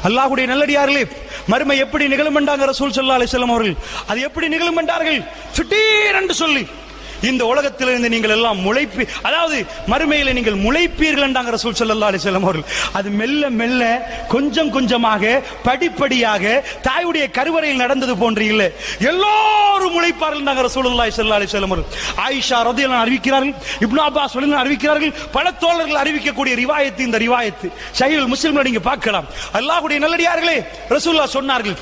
அல்லாஹ்வுடைய நல்லடியார்களே, மறுமை எப்படி நிகழும் என்றாங்க ரசூல் ஸல்லல்லாஹு அலைஹி வஸல்லம் அவர்கள். அது எப்படி நிகழும் என்றார்கள்? திடீரென்று சொல்லி இந்த உலகத்திலிருந்து நீங்கள் எல்லாம் அதாவது மறுமையில நீங்கள் முளைப்பீர்கள் என்றாங்க ரசூல் ஸல்லல்லாஹு அலைஹி வஸல்லம் அவர்கள். அது மெல்ல மெல்ல கொஞ்சம் கொஞ்சமாக படிப்படியாக தாயுடைய கருவறையில் நடந்தது போன்று இல்லை, எல்லாரும் முளைப்பார்கள் என்றாங்க ரசூலுல்லாஹி ஸல்லல்லாஹு அலைஹி வஸல்லம் அவர்கள். ஆயிஷா ரலியல்லாஹு அன்ஹா அறிவிக்கிறார்கள், இப்னு அப்பாஸ் ரலியல்லாஹு அறிவிக்கிறார்கள், பல தோழர்கள் அறிவிக்கக்கூடிய ரிவாயத்து இந்த ரிவாயத்து சஹீஹுல் முஸ்லிம்ல நீங்க பார்க்கலாம். அல்லாஹ்வுடைய நல்லடியார்களே, ரசூலுல்லாஹ் சொன்னார்கள்,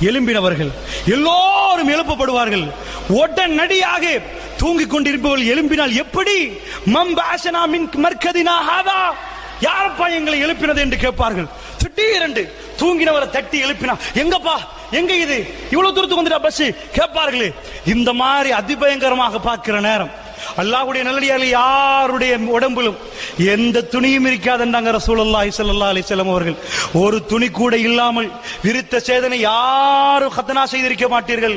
எழும்பினவர்கள் எல்லோரும் எழுப்பப்படுவார்கள். உடனடியாக தூங்கிக் கொண்டிருப்பவர்கள் எழும்பினால் எப்படி? மம்பாசனா மின் மர்கதினா ஹாதா, யாரப்பா எங்களை எழுப்பினது என்று கேட்பார்கள். திடீரென்று தூங்கினவரை தட்டி எழுப்பினா, எங்கப்பா எங்க இது இவ்வளவு தூரத்துக்கு வந்துட்டா பஸ் கேட்பார்களே. இந்த மாதிரி அதிபயங்கரமாக பார்க்கிற நேரம் அல்லாஹ்வுடைய நல்லடியார்களே, யாருடைய உடம்பிலும் எந்த துணியும் இருக்காதுன்றாங்க ரசூலுல்லாஹி ஸல்லல்லாஹு அலைஹி வஸல்லம் அவர்கள். ஒரு துணி கூட இல்லாமல் விருத்த சேதனை யாரும் ஹத்னா செய்திருக்க மாட்டீர்கள்,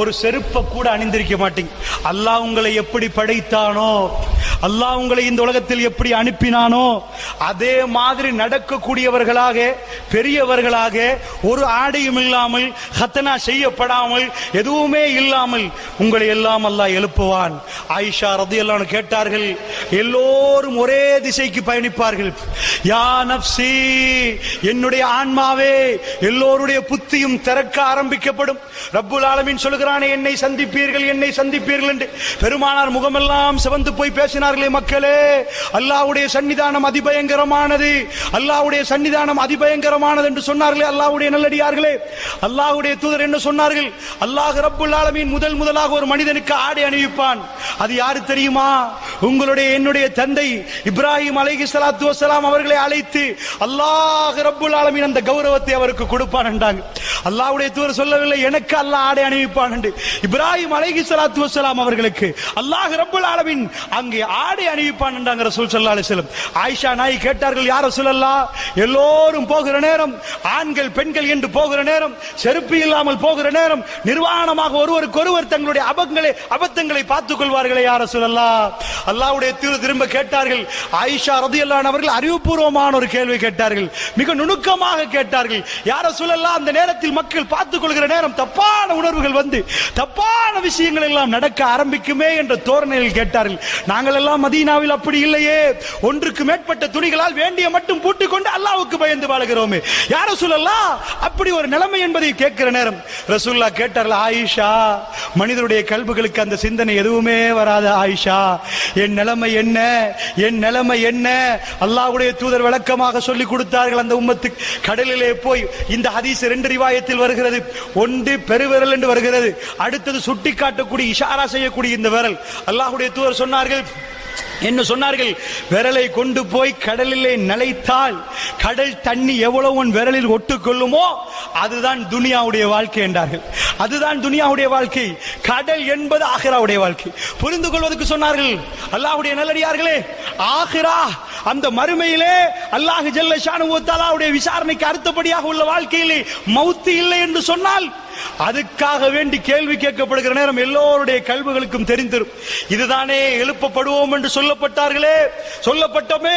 ஒரு செருப்பை கூட அணிந்திருக்க மாட்டீங்க. அல்லாஹ் உங்களை எப்படி படைத்தானோ, அல்லாஹ் உங்களை இந்த உலகத்தில் எப்படி அனுப்பினானோ அதே மாதிரி நடக்கக்கூடியவர்களாக, பெரியவர்களாக, ஒரு ஆடையும் இல்லாமல், ஹத்னா செய்யப்படாமல், எதுவுமே இல்லாமல் உங்களை எல்லாம் அல்லாஹ் எழுப்புவான். ஆயிஷா ரலியல்லாஹு அன்ஹா கேட்டார்கள், எல்லோரும் ஒரே திசைக்கு பயணிப்பார்கள். யா நஃப்ஸி, என்னுடைய ஆன்மாவே, எல்லோருடைய புத்தியும் திறக்க ஆரம்பிக்கப்படும். ரப்புல் ஆலமீன் சொல்கிறானே, என்னை சந்திப்பீர்கள் என்னை சந்திப்பீர்கள் என்று. பெருமானார் முகமெல்லாம் சிவந்து போய் பேசினார்களே, மக்களே அல்லாஹ்வுடைய சன்னிதானம் அதிபயங்கரமானது, அல்லாஹ்வுடைய சன்னிதானம் அதிபயங்கரமானது என்று சொன்னார்களே அல்லாஹ்வுடைய நல்லடியார்களே. அல்லாஹ்வுடைய தூதர் என்ன சொன்னார்கள்? அல்லாஹ் ரப்புல் ஆலமீன் முதலாக ஒரு மனிதனுக்கு ஆடை அணிவிப்பான். அது யாரு தெரியுமா? உங்களுடைய என்னுடைய தந்தை இப்ராஹிம் அலைஹிஸ்ஸலாத்து வஸ்ஸலாம் அவர்களை அழைத்து அல்லாஹ் ரப்புல் ஆலமீன் அந்த கௌரவத்தை அவருக்கு கொடுப்பான் என்றாங்க. அல்லாஹ்வுடைய தூதர் சொல்லவில்லை எனக்கு அல்லாஹ் ஆடை அணிவிப்பான் என்று. இப்ராஹிம் அலைஹிஸ்ஸலாத்து வஸ்ஸலாம் அவர்களுக்கு அல்லாஹ் ரப்புல் ஆலமீன் அங்கே ஆடை அணிவிப்பான் என்றாங்க ரசூல் ஸல்லல்லாஹு அலைஹி வஸல்லம். ஆயிஷா நாயகி கேட்டார்கள், யா ரசூலல்லாஹ், எல்லோரும் போகிற நேரம், ஆண்கள் பெண்கள் என்று போகிற நேரம், செருப்பு இல்லாமல் போகிற நேரம், நிர்வாணமாக ஒருவருக்கொருவர் தங்களுடைய அபத்தங்களை பார்த்துக் கொள்வார்களே யா ரசூலல்லாஹ். அல்லாஹ்வுடைய தூதர் திரும்ப கேட்டார்கள், ஆயிஷா ரலியல்லாஹு அன்ஹா அவர்கள் அறிவுபூர்வமான ஒரு கேள்வி கேட்டார்கள், மிக நுணுக்கமாக கேட்டார்கள். யா ரசூலல்லாஹ், அந்த நேரத்தில் மக்கள் பார்த்துக் கொள்கிற நேரம் தப்பான உணர்வுகள் வந்து தப்பான விஷயங்கள் எல்லாம் நடக்க ஆரம்பிக்குமே என்ற தோரணையில் கேட்டார்கள். நாங்கள் எல்லாம் மதீனாவில் அப்படி இல்லையே, ஒன்றுக்கு மேற்பட்ட துணிகளால் வேண்டிய மட்டும் பூட்டிக் கொண்டு அல்லாஹ்வுக்கு பயந்து வாழுகிறோமே. யா ரசூலல்லாஹ், அப்படி ஒரு நிலைமை என்பதை கேட்கிற நேரம் ரசூலுல்லாஹ் கேட்டார்கள், ஆயிஷா, மனிதருடைய கல்புகளுக்கு அந்த சிந்தனை எதுவுமே வராது ஆயிஷா, என் நிலைமை என்ன, என் நிலைமை என்ன? அல்லாஹ்வுடைய தூதர் விளக்கமாக சொல்லி கொடுத்தார்கள் அந்த உம்மத்துக்கு. கடலிலே போய், இந்த ஹதீஸ் 2 ரிவாயத்தில் வருகிறது, ஒன்று பெருவிரல் என்று வருகிறது, அடுத்தது சுட்டி காட்டக்கூடிய இஷாரா செய்யக்கூடிய இந்த விரல். அல்லாஹ்வுடைய தூதர் சொன்னார்கள், என்ன சொன்னார்கள்? விரலை கொண்டு போய் கடலிலே நனைத்தால் கடல் தண்ணி எவ்வளவு உன் விரலில் ஒட்டுக்கொள்ளுமோ அதுதான் துனியாவுடைய வாழ்க்கை என்றார்கள். அதுதான் துனியாவுடைய வாழ்க்கை. கடல் என்பது ஆகிராவுடைய வாழ்க்கை. புரிந்து கொள்வதற்கு சொன்னார்கள். அல்லாஹ்வுடைய நல்லடியார்களே, ஆகிரா அந்த மறுமையிலே அல்லாஹ் ஜல்ல ஷானுஹு வ தஆலாவுடைய விசாரணைக்கு அடுத்தபடியாக உள்ள வாழ்க்கையிலே மௌத் இல்லை என்று சொன்னால் அதுக்காக வேண்டி கேள்வி கேட்கப்படுகிற நேரம் எல்லோருடைய கல்விகளுக்கும் தெரிந்திரும். இதுதானே எழுப்பப்படுவோம் என்று சொல்லப்பட்டார்களே, சொல்லப்பட்டோமே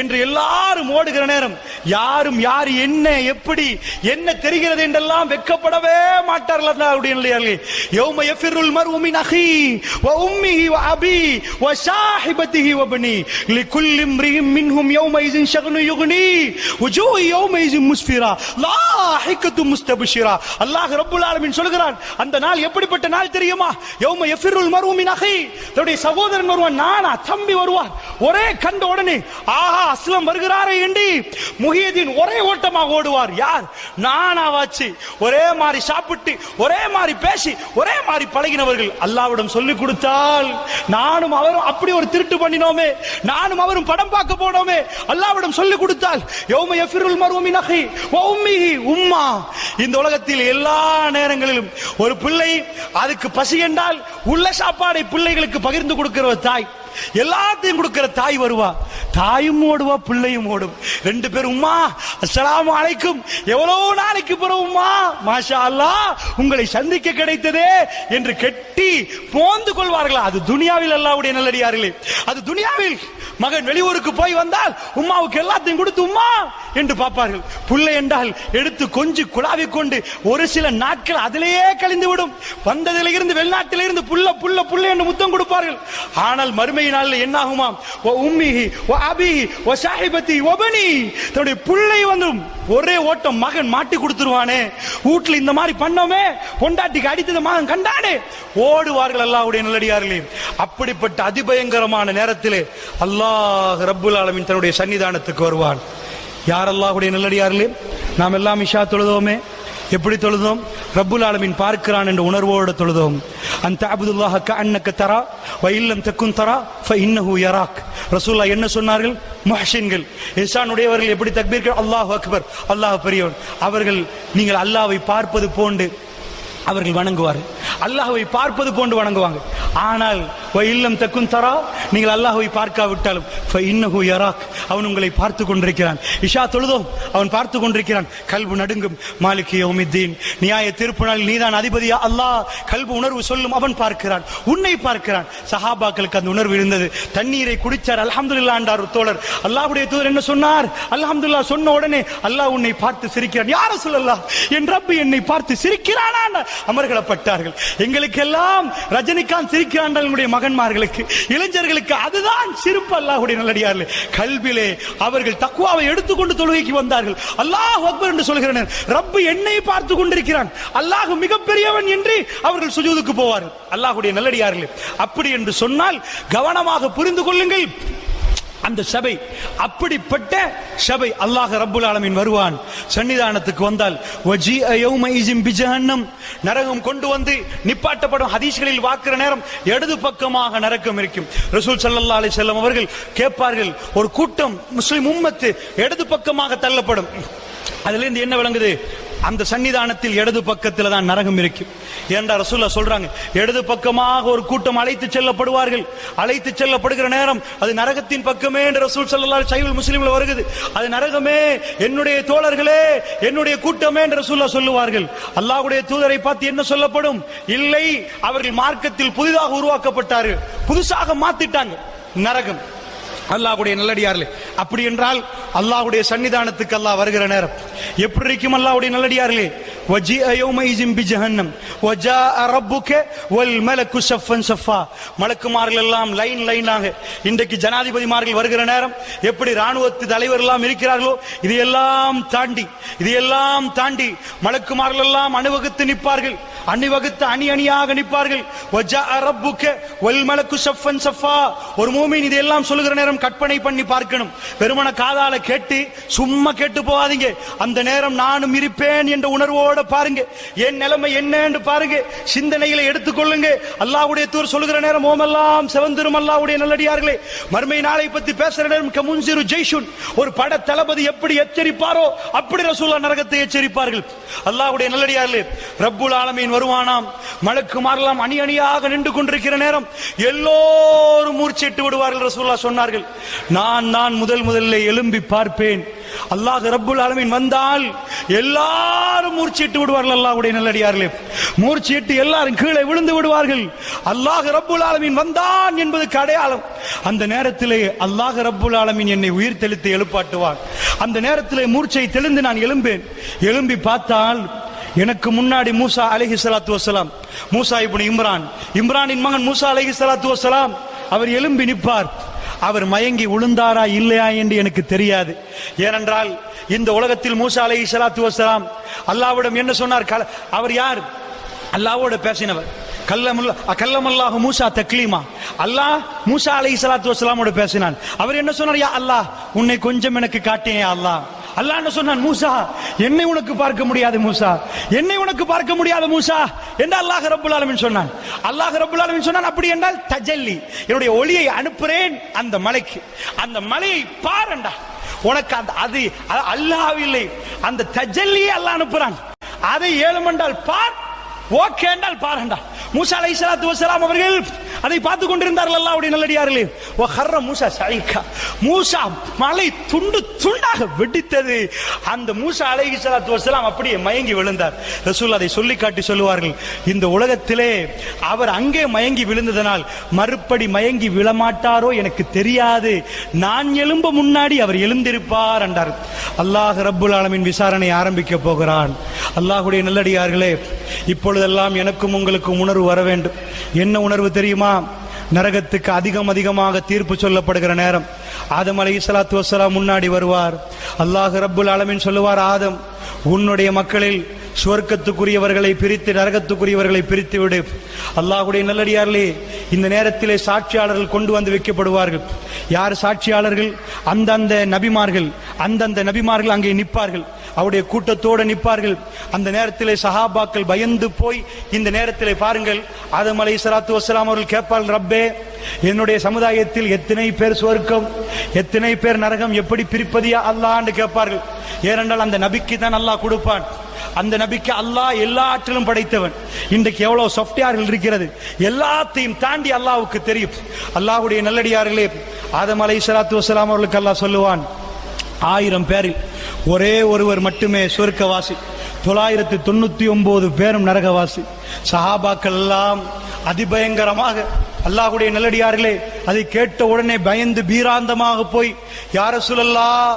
என்று எல்லாரும் ஓடுகிற நேரம் யாரும் யார் என்ன எப்படி என்ன தெரிகிறது என்றெல்லாம் வெட்கப்படவே மாட்டார்கள். அல்லாஹ்வுடைய யௌம யஃபிருல் மர்உ மின் அஹி வ உம்மிஹி வ அபி வ ஸாஹிபதிஹி வ பனி லிகுல்லி இம்ரிஹின் மின்ஹும் யௌமஇஸின் ஷக்னு யுக்னி வஜூஹு யௌமஇஸின் முஸ்ஃபிரா லாஹிகத்து முஸ்தப்ஷிரா. அல்லாஹ் ரப்புல் ஆலமீன் சொல்கிறான், அந்த நாள் எப்படிப்பட்ட நாள் தெரியுமா? யௌம யஃபிருல் மர்உ மின் அஹி, தன்னுடைய சகோதரன் வருவான், நானா தம்பி வருவார், ஒரே கண்ட உடனே ஆஹா அஸ்லம் வருகிறாரே என்று முஹியதீன் ஒரே ஓட்டமாக ஓடுவார். யார்? நானாவாச்சு. ஒரே மாதிரி சாப்பிட்டு ஒரே மாதிரி பேசி ஒரே மாதிரி பழகினவர்கள் அல்லாஹ்விடம் சொல்லிக் கொடுத்தால், நானும் அவரும் அப்படி ஒரு திருட்டு பண்ணினோமே, நானும் அவரும் படம் பார்க்க போனோமே, அல்லாஹ்விடம் சொல்லிக் கொடுத்தால் யௌம யஃபிருல் மர்உ மின் அஹி வ உம்மிஹி உம்மா. இந்த உலகத்தில் எல்லா நேரங்களிலும் ஒரு பிள்ளை அதுக்கு பசி என்றால் உள்ள சாப்பாடை பிள்ளைகளுக்கு பகிர்ந்து கொடுக்கிற தாய், எல்லாத்தையும் கொடுக்கிற தாய் வருவா, தாயும் ஓடுவா, பிள்ளையும் ஓடும். ரெண்டு பேரும் உம்மா அஸ்ஸலாமு அலைக்கும், எவ்வளவு நாளைக்கு பிறகு உம்மா மாஷா அல்லாஹ் உங்களை சந்திக்க கிடைத்ததே என்று கெட்டி போந்து கொள்வார்களா? அது துனியாவில் அல்லாஹ்வுடைய நல்லடியார்களே, அது துனியாவில். மகன் வெளியூருக்கு போய் வந்தால் உம்மாவுக்கு எல்லாத்தையும் கொடுத்து உம்மா என்று பார்ப்பார்கள். புள்ளை என்றால் எடுத்து கொஞ்சம் குழாவி கொண்டு ஒரு சில நாட்கள் அதிலேயே கழிந்து விடும். வந்ததிலிருந்து வெளிநாட்டிலிருந்து புள்ள புள்ள புள்ள என்று முத்தம் கொடுப்பார்கள். ஆனால் மறுமை நாளில் என்ன ஆகுமாம்? உம்மிஹி வ அபிஹி வ ஸாஹிபதி வ பனி, தன்னுடைய புள்ளை வந்தும் ஒரே ஓட்டம் மகன் மாட்டி கொடுத்துருவானே, வீட்டுல இந்த மாதிரி பண்ணோமே, பொண்டாட்டிக்கு அடித்தது மகன் கண்டானே, ஓடுவார்கள் அல்லாஹ்வுடைய நல்லடியார்களே. அப்படிப்பட்ட அதிபயங்கரமான நேரத்திலே அல்லாஹ் ரப்புல் ஆலமீன் தன்னுடைய சன்னிதானத்துக்கு வருவான். யார் அல்லாஹ்வுடைய நல்லடியார்களே? நாம் எல்லாம் இஷா தொழுதோமே, எப்படி தொழுதோம்? ரப்புல் ஆலமீன் பார்க்கிறான் என்ற உணர்வோடு தொழுதோம். அன்த அப்துல்லாஹ கஅன்னக தரா வ இல்லம் தகுன் தரா ஃபஇன்னஹு யராக். ரசூலுல்லாஹ் என்ன சொன்னார்கள்? முஹ்ஸின்கள், இஹ்சானுடையவர்கள் எப்படி தக்பீர்கள்? அல்லாஹு அக்பர், அல்லாஹ் பெரியவன். அவர்கள் நீங்கள் அல்லாஹ்வை பார்ப்பது போன்று அவர்கள் வணங்குவார்கள். அல்லாஹ்வை பார்ப்பது போன்று வணங்குவாங்க. ஆனால் இல்லம் தக்குன் தரா, நீங்கள் அல்லாஹ்வை பார்க்காவிட்டாலும் ஃபஇன்னஹு யராக், அவன் உங்களை பார்த்து கொண்டிருக்கிறான். இஷா தொழுதோம், அவன் பார்த்து கொண்டிருக்கிறான். கல்பு நடுங்கும். மாலிகி யௌமித்தீன், நியாய தீர்ப்பு நாள் நீதான் அதிபதியா அல்லாஹ், கல்பு உணர்வு சொல்லும், அவன் பார்க்கிறான், உன்னை பார்க்கிறான். சஹாபாக்களுக்கு அந்த உணர்வு இருந்தது. தண்ணீரை குடிச்சார், அல்ஹம்துலில்லாஹ் என்றார் தோழர். அல்லாஹ்வுடைய தூதர் என்ன சொன்னார்? அல்ஹம்துலில்லாஹ் சொன்ன உடனே அல்லாஹ் உன்னை பார்த்து சிரிக்கிறான். யா ரசூலல்லாஹ், என் ரப்பு என்னை பார்த்து சிரிக்கிறானா? அமர்களப்பட்டார்கள். எங்களுக்கெல்லாம் ரஜினிகாந்த் சிரிக்கிறான், என்னுடைய மகன்மார்களுக்கு, இளைஞர்களுக்கு அதுதான் சிரிப்பு. அல்லாஹ்வுடைய நல்லடியார்களே, கல்விலே அவர்கள் தக்வாவை எடுத்துக்கொண்டு தொழுகைக்கு வந்தார்கள். அல்லாஹ் அக்பர் என்று சொல்கிறனர். ரப்பு என்னை பார்த்து கொண்டிருக்கிறான், அல்லாஹ் மிகப்பெரியவன் என்று அவர்கள் சுஜூதுக்கு போவார்கள். அல்லாஹ்வுடைய நல்லடியார்களே, அப்படி என்று சொன்னால் கவனமாக புரிந்து கொள்ளுங்கள். அந்த சபை அப்படிப்பட்ட சபை. அல்லாஹ் ரப்புல் ஆலமீன் வருவான். சன்னிதானத்துக்கு வந்தால் வஜீஅ யௌமஇஸின் பிஜஹன்னம், நரகம் கொண்டு வந்து நிப்பாட்டப்படும். ஹதீஸ்களில் வாக்குற நேரம் இடது பக்கமாக நரகம் இருக்கும். ரசூல் ஸல்லல்லாஹு அலைஹி வஸல்லம் அவர்கள் கேட்பார்கள், ஒரு கூட்டம் முஸ்லிம் உம்மத்து இடது பக்கமாக தள்ளப்படும். அதிலிருந்து என்ன விளங்குது? அந்த சன்னிதானத்தில் இடது பக்கத்தில் தான் நரகம் இருக்கும். ஏண்டா ரசூலுல்லாஹ் சொல்றாங்க, இடது பக்கமாக ஒரு கூட்டம் அழைத்து செல்லப்படுவார்கள். அழைத்து செல்லப்படுகிற நேரம் அது நரகத்தின் பக்கமே என்று ரசூல் ஸல்லல்லாஹு அலைஹி வஸல்லம் முஸ்லிம்ல வருகிறது. அது நரகமே, என்னுடைய தோழர்களே, என்னுடைய கூட்டமே என்று ரசூலுல்லாஹ் சொல்லுவார்கள். அல்லாஹ்வுடைய தூதரை பார்த்து என்ன சொல்லப்படும்? இல்லை, அவர்கள் மார்க்கத்தில் புதிதாக உருவாக்கப்பட்டார்கள், புதுசாக மாத்திட்டாங்க நரகம். அல்லாஹ்வுடைய நல்லடியார்களே, அப்படி என்றால் அல்லாஹ்வுடைய சன்னிதானத்துக்கு அல்லாஹ் வருகிற நேரம் எப்படி இருக்கும்? அல்லாஹ்வுடைய நல்லடியார்களே, வஜீஅ யௌமஇஸின் பிஜஹன்னம் வஜாஅ ரப்புக வல் மலக்கு ஸஃபன் ஸஃபா, மலக்குமார்கள் எல்லாம் லைன் லைனாக. இன்றைக்கு ஜனாதிபதிமார்கள் வருகிற நேரம் எப்படி ராணுவத்து தலைவர் எல்லாம் இருக்கிறார்களோ, இதையெல்லாம் தாண்டி மலக்குமார்கள் எல்லாம் அணிவகுத்து நிற்பார்கள். அணிவகுத்து அணி அணியாக நிற்பார்கள். வஜாஅ ரப்புக வல் மலக்கு ஸஃபன் ஸஃபா. ஒரு மூமின் இதையெல்லாம் சொல்லுகிற நேரம் கற்பனை பண்ணி பார்க்கணும். வெறுமன காதால கேட்டு சும்மா கேட்டு போகாதீங்க. அந்த நேரம் நானும் இருப்பேன் என்ற உணர்வோடு பாருங்க, என் நிலைமை என்ன என்று பாருங்க, சிந்தனைகளை எடுத்துக்கொள்ளுங்க. அல்லாஹ்வுடைய தூதர் சொல்லுகிற நேரம் ஓமெல்லாம் செவந்திரும். அல்லாஹ்வுடைய நல்லடியார்களே, மறுமை நாளை பற்றி பேசுற நேரம் கமுன்சிரு ஜெய்ஷுன், ஒரு பட தளபதி எப்படி எச்சரிப்பாரோ அப்படி ரசூலுல்லாஹ் நரகத்தை எச்சரிப்பார்கள். அல்லாஹ்வுடைய நல்லடியார்களே, ரப்புல் ஆலமீன் வருவானாம். மலக்குமாரெல்லாம் அணி அணியாக நின்று கொண்டிருக்கிற நேரம் எல்லோரும் மூர்ச்சிட்டு விடுவார்கள். ரசூலுல்லாஹ் சொன்னார்கள், நான் முதலில் எழும்பி பார்ப்பேன். அல்லாஹ் ரப்புல் ஆலமீன் வந்தால் எல்லாரும் மூர்ச்சிட்டு விடுவார்கள். அல்லாஹ்வுடைய நல்லடியார்களே, மூர்ச்சிட்டு எல்லாரும் கீழே விழுந்து விடுவார்கள். அல்லாஹ் ரப்புல் ஆலமீன் வந்தான் என்பதற்கு அடையாளம். அந்த நேரத்திலே அல்லாஹ் ரப்புல் ஆலமீன் என்னை உயிர் தெளித்து எழுப்பாட்டுவான். அந்த நேரத்திலே மூர்ச்சை தெளிந்து நான் எழும்பி பார்த்தால் எனக்கு முன்னாடி மூசா அலைஹிஸ்ஸலாத்து வஸ்ஸலாம், மூசா இப்னு இம்ரானின் மகன் மூசா அலைஹிஸ்ஸலாத்து வஸ்ஸலாம், அவர் எழும்பி நிற்பார். அவர் மயங்கி விழுந்தாரா இல்லையா என்று எனக்கு தெரியாது. ஏனென்றால் இந்த உலகத்தில் மூசா அலைஹிஸ்ஸலாத்து வஸ்ஸலாம் அல்லாஹ்விடம் என்ன சொன்னார்? அவர் யார்? அல்லாஹ்வோடு பேசினவர். கல்லமல்லாஹு மூசா தக்லீமா, அல்லாஹ் மூசா அலைஹிஸ்ஸலாத்து வஸ்ஸலாமோடு பேசினான். அவர் என்ன சொன்னார்? யா அல்லாஹ், உன்னை கொஞ்சம் எனக்கு காட்டினே அல்லாஹ். அல்லாஹ் என்ன சொன்னான்? மூசா, என்னை உனக்கு பார்க்க முடியாது மூசா, என்னை உனக்கு பார்க்க முடியாது மூசா என்று அல்லாஹ் ரப்புல் ஆலமீன் சொன்னான். அல்லாஹ் ரப்புல் ஆலமீன் சொன்னான், அப்படி என்றால் தஜல்லி, என்னுடைய ஒளியை அனுப்புறேன் அந்த மலைக்கு, அந்த மலையை பாருண்டா, உனக்கு அது அல்லாஹ் இல்லை, அந்த தஜல்லியை அல்லாஹ் அனுப்புறான். அதை ஏழும் என்றால் பார், ஓகே என்றால் பாருண்டா. மூசா அலைஹிஸ்ஸலாத்து வஸ்ஸலாம் அவர்கள் அதை பார்த்து கொண்டிருந்தார்கள் அல்லாஹ்வுடைய நல்லடியார்களே. வஹர்ர மூசா ஸஈகா, மூசா மலை துண்டு துண்டாக வெடித்தது. அந்த மூசா அலைஹிஸ்ஸலாத்து வஸலாம் அப்படியே மயங்கி விழுந்தார். ரசூல் அதை சொல்லி காட்டி சொல்லுவார்கள், இந்த உலகத்திலே அவர் அங்கே மயங்கி விழுந்ததனால் மறுபடி மயங்கி விழமாட்டாரோ எனக்கு தெரியாது, நான் எழும்ப முன்னாடி அவர் எழுந்திருப்பார் என்றார். அல்லாஹ் ரப்புல் ஆலமீன் விசாரணை ஆரம்பிக்க போகிறான். அல்லாஹ்வுடைய நல்லடியார்களே, இப்பொழுதெல்லாம் எனக்கும் உங்களுக்கும் உணர்வு வர வேண்டும். என்ன உணர்வு தெரியுமா? நரகத்துக்கு அதிகமாக தீர்ப்பு சொல்லப்படுகிற நேரம் ஆதம் அலைஹிஸ்ஸலாத்து வஸ்ஸலாம் முன்னாடி வருவார். அல்லாஹ் ரப்புல் ஆலமீன் சொல்லுவார், ஆதம், உன்னுடைய மக்களில் சுவர்க்கத்துக்குரியவர்களை பிரித்து நரகத்துக்குரியவர்களை பிரித்து விடு. அல்லாஹ்வுடைய நல்லடியார்களே, இந்த நேரத்திலே சாட்சியாளர்கள் கொண்டு வந்து வைக்கப்படுவார்கள். யார் சாட்சியாளர்கள்? அந்தந்த நபிமார்கள் அங்கே நிற்பார்கள், அவருடைய கூட்டத்தோடு நிற்பார்கள். அந்த நேரத்திலே சஹாபாக்கள் பயந்து போய், இந்த நேரத்திலே பாருங்கள், ஆதம் அலைஹிஸ்ஸலாத்து வஸ்ஸலாம் அவர்கள் கேட்பார்கள், ரப்பே, என்னுடைய சமுதாயத்தில் எத்தனை பேர் சுவர்க்கம், எத்தனை பேர் நரகம், எப்படி பிரிப்பதியா அல்லாஹ்னு கேட்பார்கள். ஏனென்றால் அந்த நபிக்கு தான் அல்லாஹ் கொடுப்பான். அந்த நபிக்கு அல்லாஹ் எல்லா ஆற்றிலும் படைத்தவன். இன்றைக்கு எவ்வளவு சாஃப்ட்வேர்கள் இருக்கிறது, எல்லாத்தையும் தாண்டி அல்லாஹ்வுக்கு தெரியும். அல்லாஹ்வுடைய நல்லடியார்களே, ஆதம் அலைஹிஸ்ஸலாத்து வஸ்ஸலாம் அவர்களுக்கு அல்லாஹ் சொல்லுவான், 1000 பேரில் ஒரே ஒருவர் மட்டுமே சொர்க்கவாசி, 999 பேரும் நரகவாசி. சஹாபாக்கள் எல்லாம் அதிபயங்கரமாக, அல்லாஹ்வுடைய நல்லடியார்களே, அதை கேட்ட உடனே பயந்து பீராந்தமாக போய், யா ரசூலல்லாஹ்,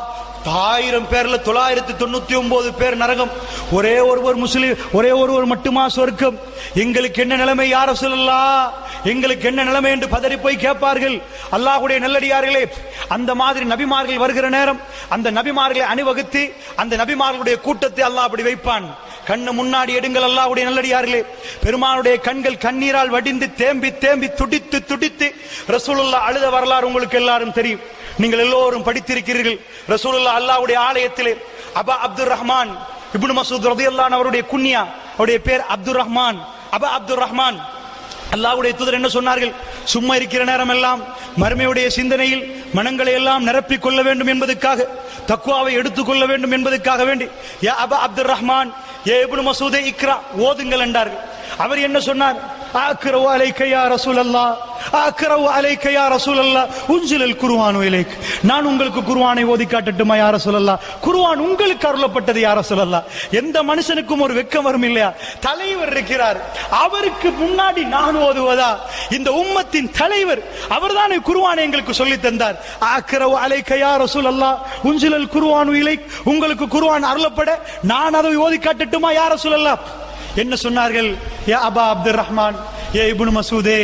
1000 பேர்ல 999 பேர் நரகம், ஒரே ஒருவர் முஸ்லிம், ஒரே ஒருவர் மட்டுமா சொர்க்கம், எங்களுக்கு என்ன நிலைமை யா ரசூலல்லாஹ், எங்களுக்கு என்ன நிலைமை என்று பதறி போய் கேட்பார்கள். அல்லாஹ்வுடைய நல்லடியார்களே, அந்த மாதிரி நபிமார்கள் வருகிற நேரம் அந்த நபிமார்களை அணிவகுத்து அந்த நபிமார்களுடைய கூட்டத்தை அல்லாஹ் அப்படி வைப்பான். கண்ணு முன்னாடி எடுங்கள் அல்லாஹ்வுடைய நல்லடியார்களே, பெருமானுடைய கண்கள் கண்ணீரால் வடிந்து தேம்பி தேம்பி துடித்து துடித்து ரசூலுல்லாஹ் அழுத வரலாறு உங்களுக்கு எல்லாரும் தெரியும். நீங்கள் எல்லோரும் படித்திருக்கிறீர்கள். ரசூலுல்லாஹ் அல்லாஹ்வுடைய ஆலயத்திலே அபா அப்துர் ரஹ்மான் இப்னு மஸ்ஊத் ரலியல்லாஹு அன்ஹு அவருடைய குன்யா, அவருடைய பேர் அப்துர் ரஹ்மான், அபா அப்துர் ரஹ்மான். அல்லாஹ்வுடைய தூதர் என்ன சொன்னார்கள்? சும்மா இருக்கிற நேரம் எல்லாம் மறுமையுடைய சிந்தனையில் மனங்களை எல்லாம் நிரப்பிக் கொள்ள வேண்டும் என்பதற்காக, தக்வாவை எடுத்துக்கொள்ள வேண்டும் என்பதற்காக வேண்டி, யா அபா அப்துர் ரஹ்மான், ஏ இப்னு மஸ்ஊதே இக்ரா, ஓதுங்கள் என்றார்கள். அவர் என்ன சொன்னார்? அக்ரவு அலைக்க யா ரசூலல்லாஹ், அக்ரவு அலைக்க யா ரசூலல்லாஹ், உன்சிலல் குர்ஆனு இலைக், நான் உங்களுக்கு குர்ஆனை ஓதி காட்டட்டுமா யா ரசூலல்லாஹ்? குர்ஆன் உங்களுக்கு அருளப்பட்டது யா ரசூலல்லாஹ். எந்த மனுஷனுக்கும் ஒரு வெட்கம் வரும் இல்லையா? தலைவர் இருக்கிறார், அவருக்கு முன்னாடி நான் ஓதுவதா? இந்த உம்மத்தின் தலைவர் அவர்தானே குர்ஆனை எங்களுக்கு சொல்லி தந்தார். அக்ரவு அலைக்க யா ரசூலல்லாஹ், உன்சிலல் குர்ஆனு இலைக், உங்களுக்கு குர்ஆன் அருளப்பட நான் அதை ஓதி காட்டட்டுமா யா ரசூலல்லாஹ்? என்ன சொன்னார்கள்? யா அபா அப்துர் ரஹ்மான், யா இப்னு மஸ்ஊதே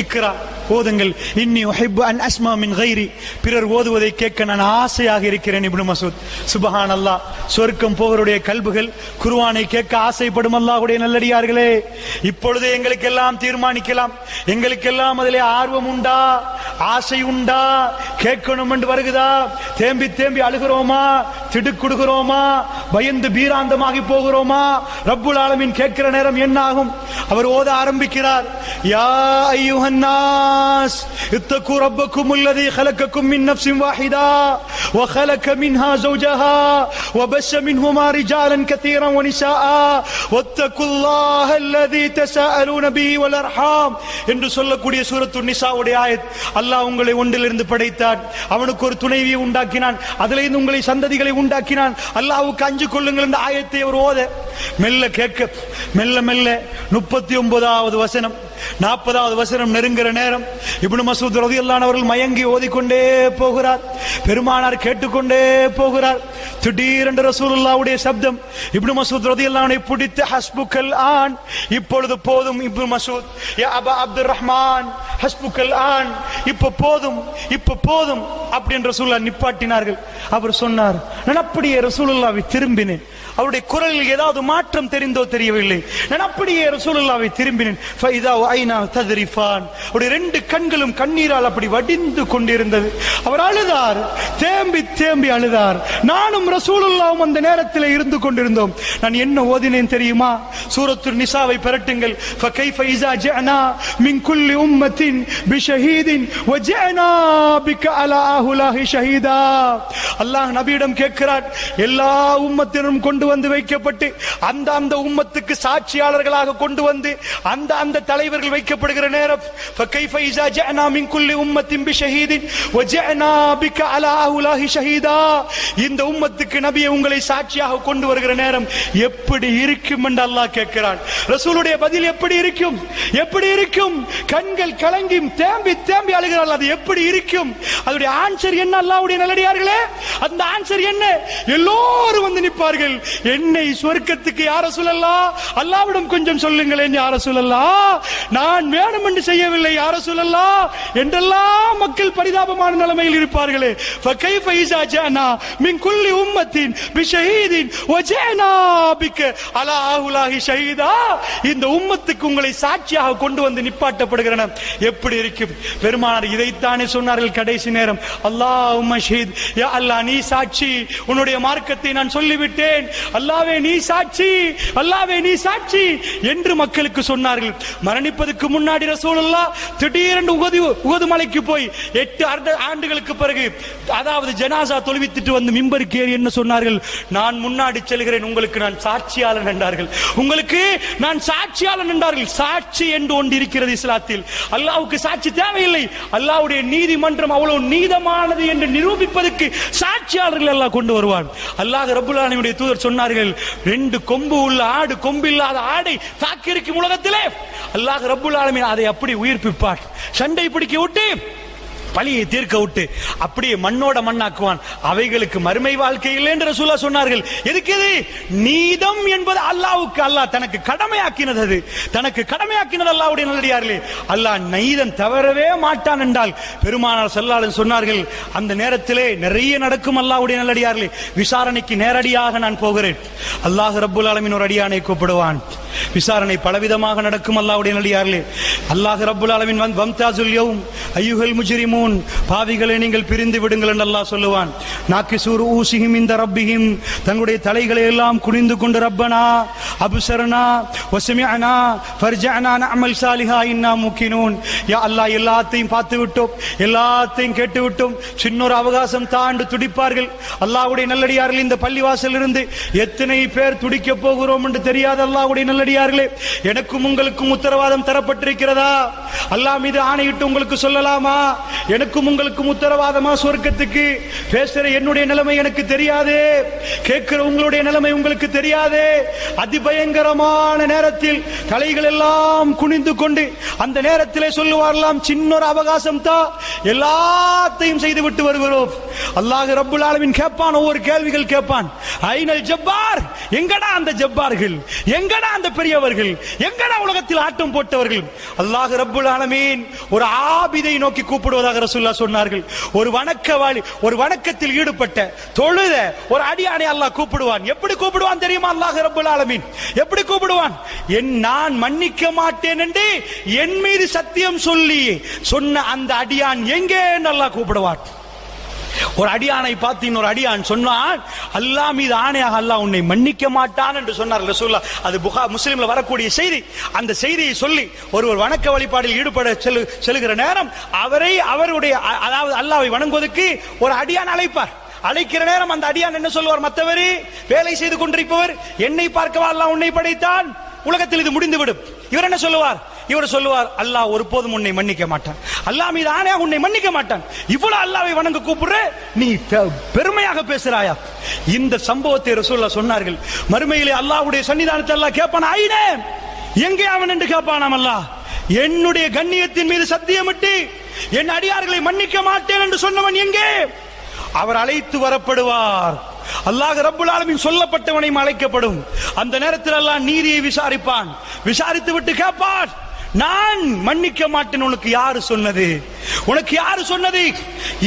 இக்ரா, ஓதுங்கள். இன்னி உஹிப்பு அன் அஸ்மா மின் கைரி, பிறர் ஓதுவதை கேட்க நான் ஆசையாக இருக்கிறேன். இப்னு மஸ்ஊத், சுப்ஹானல்லாஹ், சொர்க்கம் போவருடைய கல்புகள் குர்ஆனை கேட்க ஆசைப்படும். அல்லாஹ்வுடைய நல்லடியார்களே, இப்பொழுது எங்களுக்கெல்லாம் தீர்மானிக்கலாம், எங்களுக்கெல்லாம் அதிலே ஆர்வம் உண்டா, ஆசை உண்டா, கேட்கணும் என்று வருகுதா? தேம்பி தேம்பி அழுகிறோமா, திடுக்குடுகிறோமா, பயந்து பீராந்தமாகி போகிறோமா? ரப்புல் ஆலமீன் கேட்கிற நேரம் என்ன ஆகும்? அவர் ஓத ஆரம்பிக்கிறார், யா அய்யுஹன் நாஸ் இத்தகு ரப்பக்கும் அல்லதி خلقكم من نفس واحدة وخلق منها زوجها وبث منهما رجالا كثيرا ونساء واتقوا الله الذي تساءلون به والارحام என்று சொல்லக்கூடிய சூரத்துன் நிசாவுடைய ஆயத். அல்லாஹ் உங்களை ஒன்றிலிருந்து படைத்தான், அவனுக்கு ஒரு துணைவியை உண்டாக்கினான், அதிலிருந்து உங்களை சந்ததிகளை உண்டாக்கினான், அல்லாஹ்வுக்கு அஞ்சு கொள்ளுங்கள் என்ற ஆயத்தை அவர் ஓத மெல்ல கேட்க, மெல்ல மெல்ல 39வது வசனம் 40வது வசனம் நெருங்குற நேரம் இப்னு மஸ்ஊத் ரலியல்லாஹு அன்ஹு அவர்கள் மயங்கி ஓதிக்கொண்டே போகிறார். பெருமானார் கேட்டுக்கொண்டே போகிறார். திடீரென்று ரசூலுல்லாஹ்வுடைய சப்தம் இப்னு மஸ்ஊத் ரலியல்லாஹு அன்ஹு பிடித்து, ஹஸ்புக்கல் ஆன், இப்பொழுது போதும் இப்னு மஸ்ஊத், யா அபா அப்துர் ரஹ்மான், ஹஸ்புக்கல் ஆன், இப்ப போதும், இப்ப போதும் அப்படின்னு ரசூலுல்லாஹ் நிப்பாட்டினார்கள். அவர் சொன்னார், நான் அப்படியே ரசூலுல்லாஹ்வை திரும்பினேன். அவருடைய குரலில் ஏதாவது மாற்றம் தெரிந்தோ தெரியவில்லை. நான் அப்படியே ரசூலுல்லாஹ்வை திரும்பினேன். ஃபைதா ஐனா தத்ரிஃபான், அவருடைய 2 கண்களும் கண்ணீரால் அப்படி வடிந்து கொண்டிருந்தது. அவர் அழுதார், தேம்பி தேம்பி அழுதார். நானும் ரசூலுல்லாஹ்வும் அந்த நேரத்தில் இருந்து கொண்டிருந்தோம். நான் என்ன ஓதினேன் தெரியுமா? சூரத்துன் நிசாவை பெறட்டுங்கள். ஃபகைஃப இஸா ஜஅனா மின் குல்லி உம்மத்தின் பிஷஹீதின் வஜஅனா பிக அலா அஹுலாஹி ஷஹீதா. அல்லாஹ் நபியிடம் கேட்கிறார், எல்லா உம்மத்தினரும் கொண்டு வந்து வைக்கப்பட்டு அந்த உம்மத்துக்கு சாட்சியாளர்களாக கொண்டு வந்து அந்த தலைவர் மலக்குகள் வைக்கப்படுகிற நேரம் فكيف اذا جاءنا من كل امه بشهيد وجاءنا بك على هؤلاء شهيدا இந்த உம்மத்துக்கு நபியை உங்களை சாட்சியாக கொண்டு வருகிற நேரம் எப்படி இருக்கும் என்று அல்லாஹ் கேட்கிறான். ரசூலுடைய பதில் எப்படி இருக்கும்? எப்படி இருக்கும்? கண்கள் கலங்கி தேம்பி தேம்பி அழுகிறார்கள். அது எப்படி இருக்கும்? அதோட ஆன்சர் என்ன? அல்லாஹ்வுடைய நல்லடியார்களே, அந்த ஆன்சர் என்ன? எல்லோரும் வந்து நிற்பார்கள். என்னை சொர்க்கத்துக்கு யார் ரசூலல்லாஹ், அல்லாஹ்விடம் கொஞ்சம் சொல்லுங்களேன் யார் ரசூலல்லாஹ், நான் வேணும் என்று செய்யவில்லை யார் ரசூலல்லாஹ் என்றெல்லாம் மக்கள் பரிதாபமான நிலைமையில் இருப்பார்களே. فكيف اذا جاءنا من كل امه بشهيد وجاءنا بك على هؤلاء شهيدا இந்த உம்மத்துக்கு உங்களை சாட்சியாக கொண்டு வந்து நிப்பாட்டப்படுகிற எப்படி இருக்கும்? பெருமானார் இதைத்தானே சொன்னார்கள் கடைசி நேரம். அல்லாஹும்ம ஷஹீத், யா அல்லாஹ் நீ சாட்சி, உன்னுடைய மார்க்கத்தை நான் சொல்லிவிட்டேன், அல்லாஹ்வே நீ சாட்சி, அல்லாஹ்வே நீ சாட்சி என்று மக்களுக்கு சொன்னார்கள். மரணிப்பதற்கு முன்னாடி ரசூலுல்லாஹ் திடீரென்று உஹது மலைக்கு போய் 8 ஆண்டுகளுக்கு பிறகு, அதாவது ஜனாசா தொழுவித்துட்டு வந்து மிம்பருக்கு ஏறி என்ன சொன்னார்கள்? நான் முன்னாடி செல்கிறேன், உங்களுக்கு நான் சாட்சியாளன் என்றார்கள். உங்களுக்கு நான் சாட்சியாளன் என்றார்கள். சாட்சி என்று ஒன்று இருக்கிறது இஸ்லாத்தில். அல்லாஹ்வுக்கு சாட்சி தேவையில்லை. அல்லாஹ்வுடைய நீதிமன்றம் அவ்வளவு நீதமானது என்று நிரூபிப்பதற்கு சாட்சியாளர்கள் எல்லாம் கொண்டு வருவான். அல்லாஹ் ரப்பல் ஆலமீனுடைய தூதர் சொன்னார்கள், 2 கொம்பு உள்ள ஆடு கொம்பு இல்லாத ஆடை தாக்கி இருக்கும் உலகத்திலே அல்லாஹ் ரப்பல் ஆலமீன் அதை அப்படி உயிர்ப்பிப்பார். சண்டை பிடிக்க விட்டு பழியை தீர்க்க விட்டு அப்படியே மண்ணோட மண்ணாக்குவான். அவைகளுக்கு மறுமை வாழ்க்கை இல்லை என்று ரசூலுல்லாஹ் சொன்னார்கள். எதுக்கு? நீதம் என்பது அல்லாஹ்வுக்கு அல்லாஹ் தனக்கு கடமையாக்கினது. அது தனக்கு கடமையாக்கினது அல்லாஹ்வுடைய நல்லடியார்களே. அல்லாஹ் நீதம் தவறவே மாட்டான் என்றால் பெருமானார் ஸல்லல்லாஹு அலைஹி சொன்னார்கள், அந்த நேரத்திலே நிறைய நடக்கும் அல்லாஹ்வுடைய நல்லடியார்களே. விசாரணைக்கு நேரடியாக நான் போகிறேன். அல்லாஹ் ரப்பல் ஆலமீன் ஒரு அடியானை கூப்பிடுவான். விசாரணை பலவிதமாக நடக்கும் அல்லாஹ்வுடைய நல்லடியார்களே. அல்லாஹ் ரப்பல் ஆலமீன் வம்தாசுல் யௌம் அய்யுஹல் முஜ்ரிமூன், பாவிகளை நீங்கள் பிரிந்து விடுங்கள் என்று அல்லாஹ் சொல்லுவான். நாக்கிசூர் ஊசிஹிம் இந்த ரப்பிஹிம், தங்களுடைய தலைகளை எல்லாம் குனிந்து கொண்டு ரப்பனா அப்சரனா வஸமிஅனா ஃபர்ஜஅனா நஅமல் சாலிஹா இன்னா முகினூன், யா அல்லாஹ் எல்லாத்தையும் பார்த்து விட்டோம், எல்லாத்தையும் கேட்டு விட்டோம், சின்ன ஒரு அவகாசம் தாண்டு துடிப்பார்கள். அல்லாஹ்வுடைய நல்லடியார்கள் இந்த பள்ளிவாசல் இருந்து எத்தனை பேர் துடிக்க போகிறோம் என்று தெரியாத அல்லாஹ்வுடைய நல்லடியார்களே, எனக்கும் உங்களுக்கும் உத்தரவாதம் தரப்பட்டிருக்கிறதா? அல்லாஹ் மீது ஆணையிட்டு உங்களுக்கு சொல்லலாமா? எனக்கும் உங்களுக்கும் உத்தரவாதமா சொர்க்கத்துக்கு? பேசுற என்னுடைய நிலைமை எனக்கு தெரியாது, கேட்கிற உங்களுடைய நிலைமை உங்களுக்கு தெரியாது. அதிபயங்கரமான நேரத்தில் தலைகள் எல்லாம் குனிந்து கொண்டு அந்த நேரத்திலே சொல்லுவார்களாம், சின்ன ஒரு அவகாசம் தான், எல்லாத்தையும் செய்து விட்டு வருகிறோம். அல்லாஹ் ரப்பல் ஆலமீன் கேட்பான், ஒவ்வொரு கேள்விகள் கேட்பான். ஐனல் ஜப்பார், எங்கடா அந்த ஜப்பார்கள், எங்கடா அந்த பெரியவர்கள், எங்கடா உலகத்தில் ஆட்டம் போட்டவர்கள்? அல்லாஹ் ரப்பல் ஆலமீன் ஒரு ஆபிதை நோக்கி கூப்பிடுவதாக ரசூலுல்லாஹ் சொன்னார்கள். ஒரு வணக்கவாளி, ஒரு வணக்கத்தில் ஈடுபட்ட தொழுத ஒரு அடியானை அல்லாஹ் கூப்பிடுவான். எப்படி கூப்பிடுவான் தெரியுமா? அல்லாஹ் ரப்பல் ஆலமீன் எப்படி கூப்பிடுவான்? நான் மன்னிக்க மாட்டேன் என்று என் மீது சத்தியம் சொல்லி சொன்ன அந்த அடியான் எங்கே என்று அல்லாஹ் கூப்பிடுவான். ஒரு அடியானை பார்த்து இன்னொரு அடியான் சொன்னான், அல்லாஹ் மீது ஆணையாக அல்லாஹ் உன்னை மன்னிக்க மாட்டான் என்று சொன்னார் ரசூலுல்லாஹ். அது முஸ்லிம்ல வரக்கூடிய செய்தி. அந்த செய்தியை சொல்லி ஒருவர் வணக்க வழிபாடில் ஈடுபட செல்லுகிற நேரம் அவருடைய அதாவது அல்லாஹ்வை வணங்குவதற்கு ஒரு அடியான் அழைப்பார். அழைக்கிற நேரம் அந்த அடியான் என்ன சொல்லுவார்? மற்றவர் வேலை செய்து கொண்டிருப்பவர், என்னை பார்க்கவா அல்லாஹ் உன்னை படைத்தான், உலகத்தில் இது முடிந்துவிடும். இவர் என்ன சொல்லுவார்? இவர் சொல்லுவார், அல்லாஹ் ஒருபோதும் உன்னை மன்னிக்க மாட்டான், அல்லாஹ் மீது ஆணையாக உன்னை மன்னிக்க மாட்டான். இவ்வளவு அல்லாஹ்வை வணங்க கூப்பிடுற நீ பெருமையாக பேசுறாயா? இந்த சம்பவத்தை ரசூலுல்லாஹ் சொன்னார்கள். மறுமையிலே அல்லாஹ்வுடைய சன்னிதானத்தை அல்லாஹ் கேட்பான், ஐனே எங்கே அவன் என்று கேட்பானாம். அல்லாஹ் என்னுடைய கண்ணியத்தின் மீது சத்தியமிட்டு என் அடியார்களை மன்னிக்க மாட்டேன் என்று சொன்னவன் எங்கே? அவர் அழைத்து வரப்படுவார். அல்லாஹ் ரப்பல் ஆலமீன் சொல்லப்பட்டவனை அழைக்கப்படும். அந்த நேரத்தில் அல்லாஹ் நீதியை விசாரிப்பான். விசாரித்து விட்டு கேட்பான், நான் மன்னிக்க மாட்டேன் உனக்கு யாரு சொன்னது? உனக்கு யாரு சொன்னது?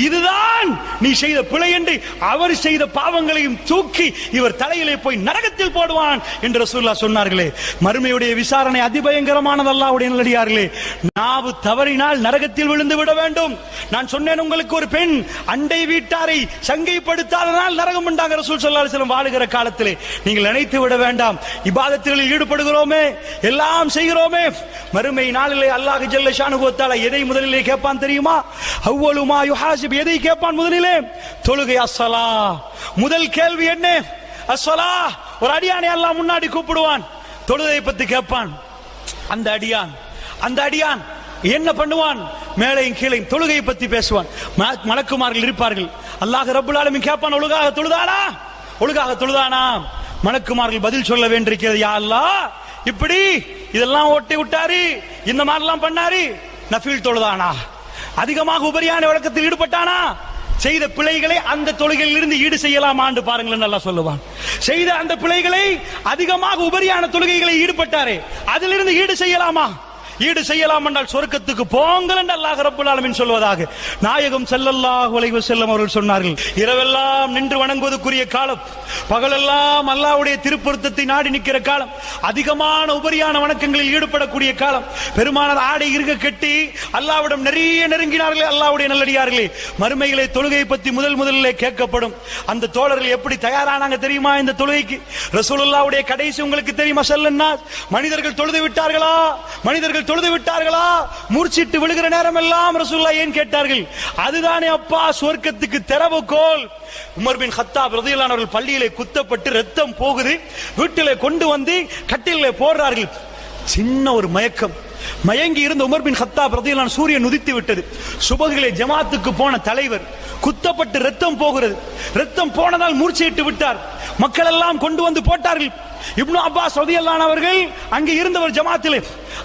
இதுதான் நீ செய்த பிழை என்று அவர் செய்த பாவங்களையும் தூக்கி இவர் தலையிலே போய் நரகத்தில் போடுவான் என்று ரசூலுல்லாஹ் சொன்னார்களே. மறுமையுடைய விசாரணை அதிபயங்கரமானது அல்லாஹ்வுடைய நல்லடியார்களே. நாவு தவறினால் நரகத்தில் விழுந்து விட வேண்டும். நான் சொன்னேன் உங்களுக்கு, ஒரு பெண் அண்டை வீட்டாரை சங்கைப்படுத்தாதனால் நரகம் உண்டாங்க ரசூல் ஸல்லல்லாஹு அலைஹி வஸல்லம் வாழுகிற காலத்திலே. நீங்கள் நினைத்து விட வேண்டாம், இபாதத்துகளில் ஈடுபடுகிறோமே, எல்லாம் செய்கிறோமே, மறுமை நாளிலே அல்லாஹ் ஜல்ல ஷானுஹு வ தஆலா எதை முதலிலே கேட்பான் தெரியுமா? அவ்வலு மா யுஹாசிப், எதை கேட்பான் முதலிலே? தொழுகை. அஸ்ஸலா, முதல் கேள்வி என்ன? அஸ்ஸலா. ஒரு அடியானை அல்லாஹ் முன்னாடி கூப்பிடுவான், தொழுகை பத்தி கேட்பான். அந்த அடியான் அந்த அடியான் என்ன பண்ணுவான்? மேலையும் கீழே தொழுகையை பத்தி பேசுவான். மலக்குமார்கள் இருப்பார்கள். அல்லாஹ் ரப்புல் ஆலமீன் கேட்பான், ஒழுங்காக தொழுதானா? ஒழுங்காக தொழுதானா? மலக்குமார்கள் பதில் சொல்ல வேண்டியிருக்கிறது, யா அல்லாஹ் இப்படி இதெல்லாம் ஓட்டி விட்டாரு, இந்த மாதிரிலாம் பண்ணாரு. நஃபில் தொழுதானா? அதிகமாக உபரியான வழக்கத்தில் ஈடுபட்டானா? செய்த பிழைகளை அந்த தொழுகையில் இருந்து ஈடு செய்யலாமான்னு பாருங்களேன், நல்லா சொல்லுவான். செய்த அந்த பிழைகளை அதிகமாக உபரியான தொழுகைகளை ஈடுபட்டாரே, அதிலிருந்து ஈடு செய்யலாமா? ஈடு செய்யலாம் என்றால் சொர்க்கத்துக்கு போங்கள் என்று அல்லாஹ் ரப்பல் ஆலமீன் சொல்வதாக நாயகம் ஸல்லல்லாஹு அலைஹி வஸல்லம் அவர்கள் சொன்னார்கள். இரவெல்லாம் நின்று வணங்குவதற்குரிய காலம், பகலெல்லாம் அல்லாஹ்வுடைய திருப்பொருத்தத்தை நாடி நிற்கிற காலம், அதிகமான உபரியான வணக்கங்களில் ஈடுபடக்கூடிய காலம். பெருமானார் ஆடை இருக கட்டி அல்லாஹ்விடம் நிறைய நெருங்கினார்களே அல்லாஹ்வுடைய நல்லடியார்களே. மறுமையிலே தொழுகை பற்றி முதலிலே கேட்கப்படும். அந்த தோழர்கள் எப்படி தயாரானாங்க தெரியுமா இந்த தொழுகைக்கு? ரசூலுல்லாஹ்வுடைய கடைசி உங்களுக்கு தெரியுமா? ஸல்லல்லாஹு மனிதர்கள் தொழுது விட்டார்களா? மனிதர்கள் தொழுது விட்டார்களா? மூர்ச்சிட்டு விழுகிற நேரம் எல்லாம் ரசூலுல்லாஹ் ஏன் கேட்டார்கள்? அதுதானே அப்பா சொர்க்கத்துக்கு திறவுகோல். உமர் பின் கத்தாப் ரலியல்லாஹு அன்ஹு அவர்கள் பள்ளியிலே குத்தப்பட்டு ரத்தம் போகுது, வீட்டிலே கொண்டு வந்து கட்டிலே போடுறார்கள். சின்ன ஒரு மயக்கம், மயங்கி இருந்த உமர் பின் கத்தாப் ரலியல்லாஹு அன்ஹு சூரியன் உதித்து விட்டது. சுபஹிலே ஜமாத்துக்கு போன தலைவர் குத்தப்பட்டு ரத்தம் போகிறது. ரத்தம் போனதால் மூர்ச்சையிட்டு விட்டார். மக்கள் எல்லாம் கொண்டு வந்து போட்டார்கள். இப்னு அப்பாஸ் ரலியல்லாஹு அன்ஹு அவர்கள் அங்கே இருந்தவர் ஜமாத்திலே.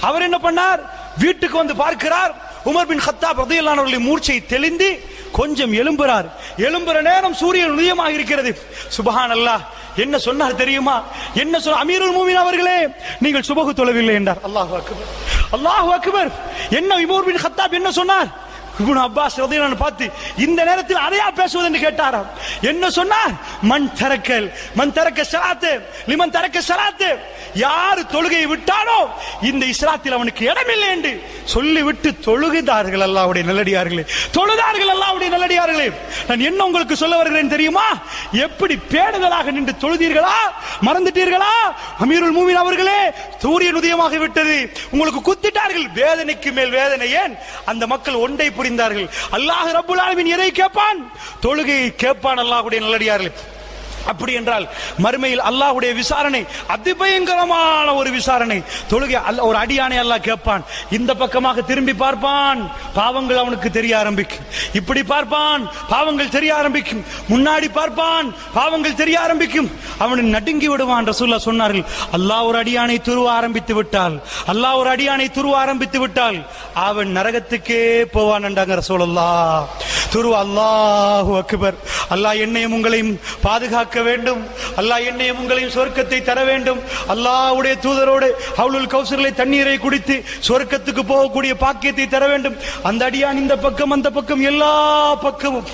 அவர் என்ன பண்ணார்? வீட்டுக்கு வந்து பார்க்கிறார். உமர் பின் கத்தாப் ரலியல்லாஹு அன்ஹு அவர்களின் மூர்ச்சை தெளிந்து கொஞ்சம் எழும்புறார். எழும்புற நேரம் சூரியன் உதயமாக இருக்கிறது. சுப்ஹானல்லாஹ். என்ன சொன்னார் தெரியுமா? என்ன சொன்ன? அமீருல் மூமினீன் அவர்களே, நீங்கள் சுபஹு தொழவில்லை என்றார். அல்லாஹு அக்பர், அல்லாஹு அக்பர். என்ன உமர் பின் கத்தாப் என்ன சொன்னார்? இப்னு அப்பாஸ் ரலியல்லாஹு அன்ஹு பார்த்து இந்த நேரத்தில் அதையா பேசுவது என்று கேட்டாராம். என்ன சொன்னார்? மன் தரக்க ஸலாத் லிமன் தரக்க ஸலாத், யார் தொழுகையை விட்டானோ இந்த இஸ்லாத்தில் அவனுக்கு இடமில்லை என்று சொல்லிவிட்டு தொழுகிறார்கள். அல்லாஹ்வுடைய நல்லடியார்களே, தொழுதார்கள். அல்லாஹ்வுடைய நல்லடியார்களே, நான் என்ன உங்களுக்கு சொல்ல வருகிறேன் தெரியுமா? எப்படி பேணுதலாக நின்று தொழுதீர்களா? மறந்துட்டீர்களா? அமீருல் மூமினீன் அவர்களே, சூரியன் உதயமாக விட்டது, உங்களுக்கு குத்திட்டார்கள். வேதனைக்கு மேல் வேதனை. ஏன்? அந்த மக்கள் ஒன்றை புரிந்தார்கள். அல்லாஹ் ரப்புல் ஆலமீன் எதை கேட்பான்? தொழுகையை கேட்பான். அல்லாஹ்வுடைய நல்லடியார்களே, அப்படி என்றால் மறுமையில் அல்லாஹ்வுடைய விசாரணை அதிபயங்கரமான ஒரு விசாரணை. தொழுகை ஒரு அடியானை அல்லாஹ் கேட்பான். இந்த பக்கமாக திரும்பி பார்ப்பான், பாவங்கள் அவனுக்கு தெரிய ஆரம்பிக்கும். இப்படி பார்ப்பான், பாவங்கள் தெரிய ஆரம்பிக்கும். முன்னாடி பார்ப்பான், பாவங்கள் தெரிய ஆரம்பிக்கும். அவனை நடுங்கி விடுவான். ரசூலுல்லாஹ் சொன்னார்கள், அல்லாஹ் ஒரு அடியானை துருவ ஆரம்பித்து விட்டால், அல்லாஹ் ஒரு அடியானை துருவ ஆரம்பித்து விட்டால் அவன் நரகத்துக்கே போவான் என்றாங்க ரசூலுல்லாஹ். துருவ. அல்லாஹு அக்பர். அல்லாஹ் என்னையும் உங்களையும் பாதுகாக்க வேண்டும். அல்லாஹ் என்னையும் உங்களையும் சொர்க்கத்தை தர வேண்டும். அல்லாஹ்வுடைய தூதரோடு ஹவுலுல் கௌசரிலே தண்ணீரை குடித்து சொர்க்கத்துக்கு போகக்கூடிய பாக்கியத்தை தர வேண்டும். அந்த அடியான் இந்த பக்கம் அந்த பக்கம் எல்லா பக்கமும்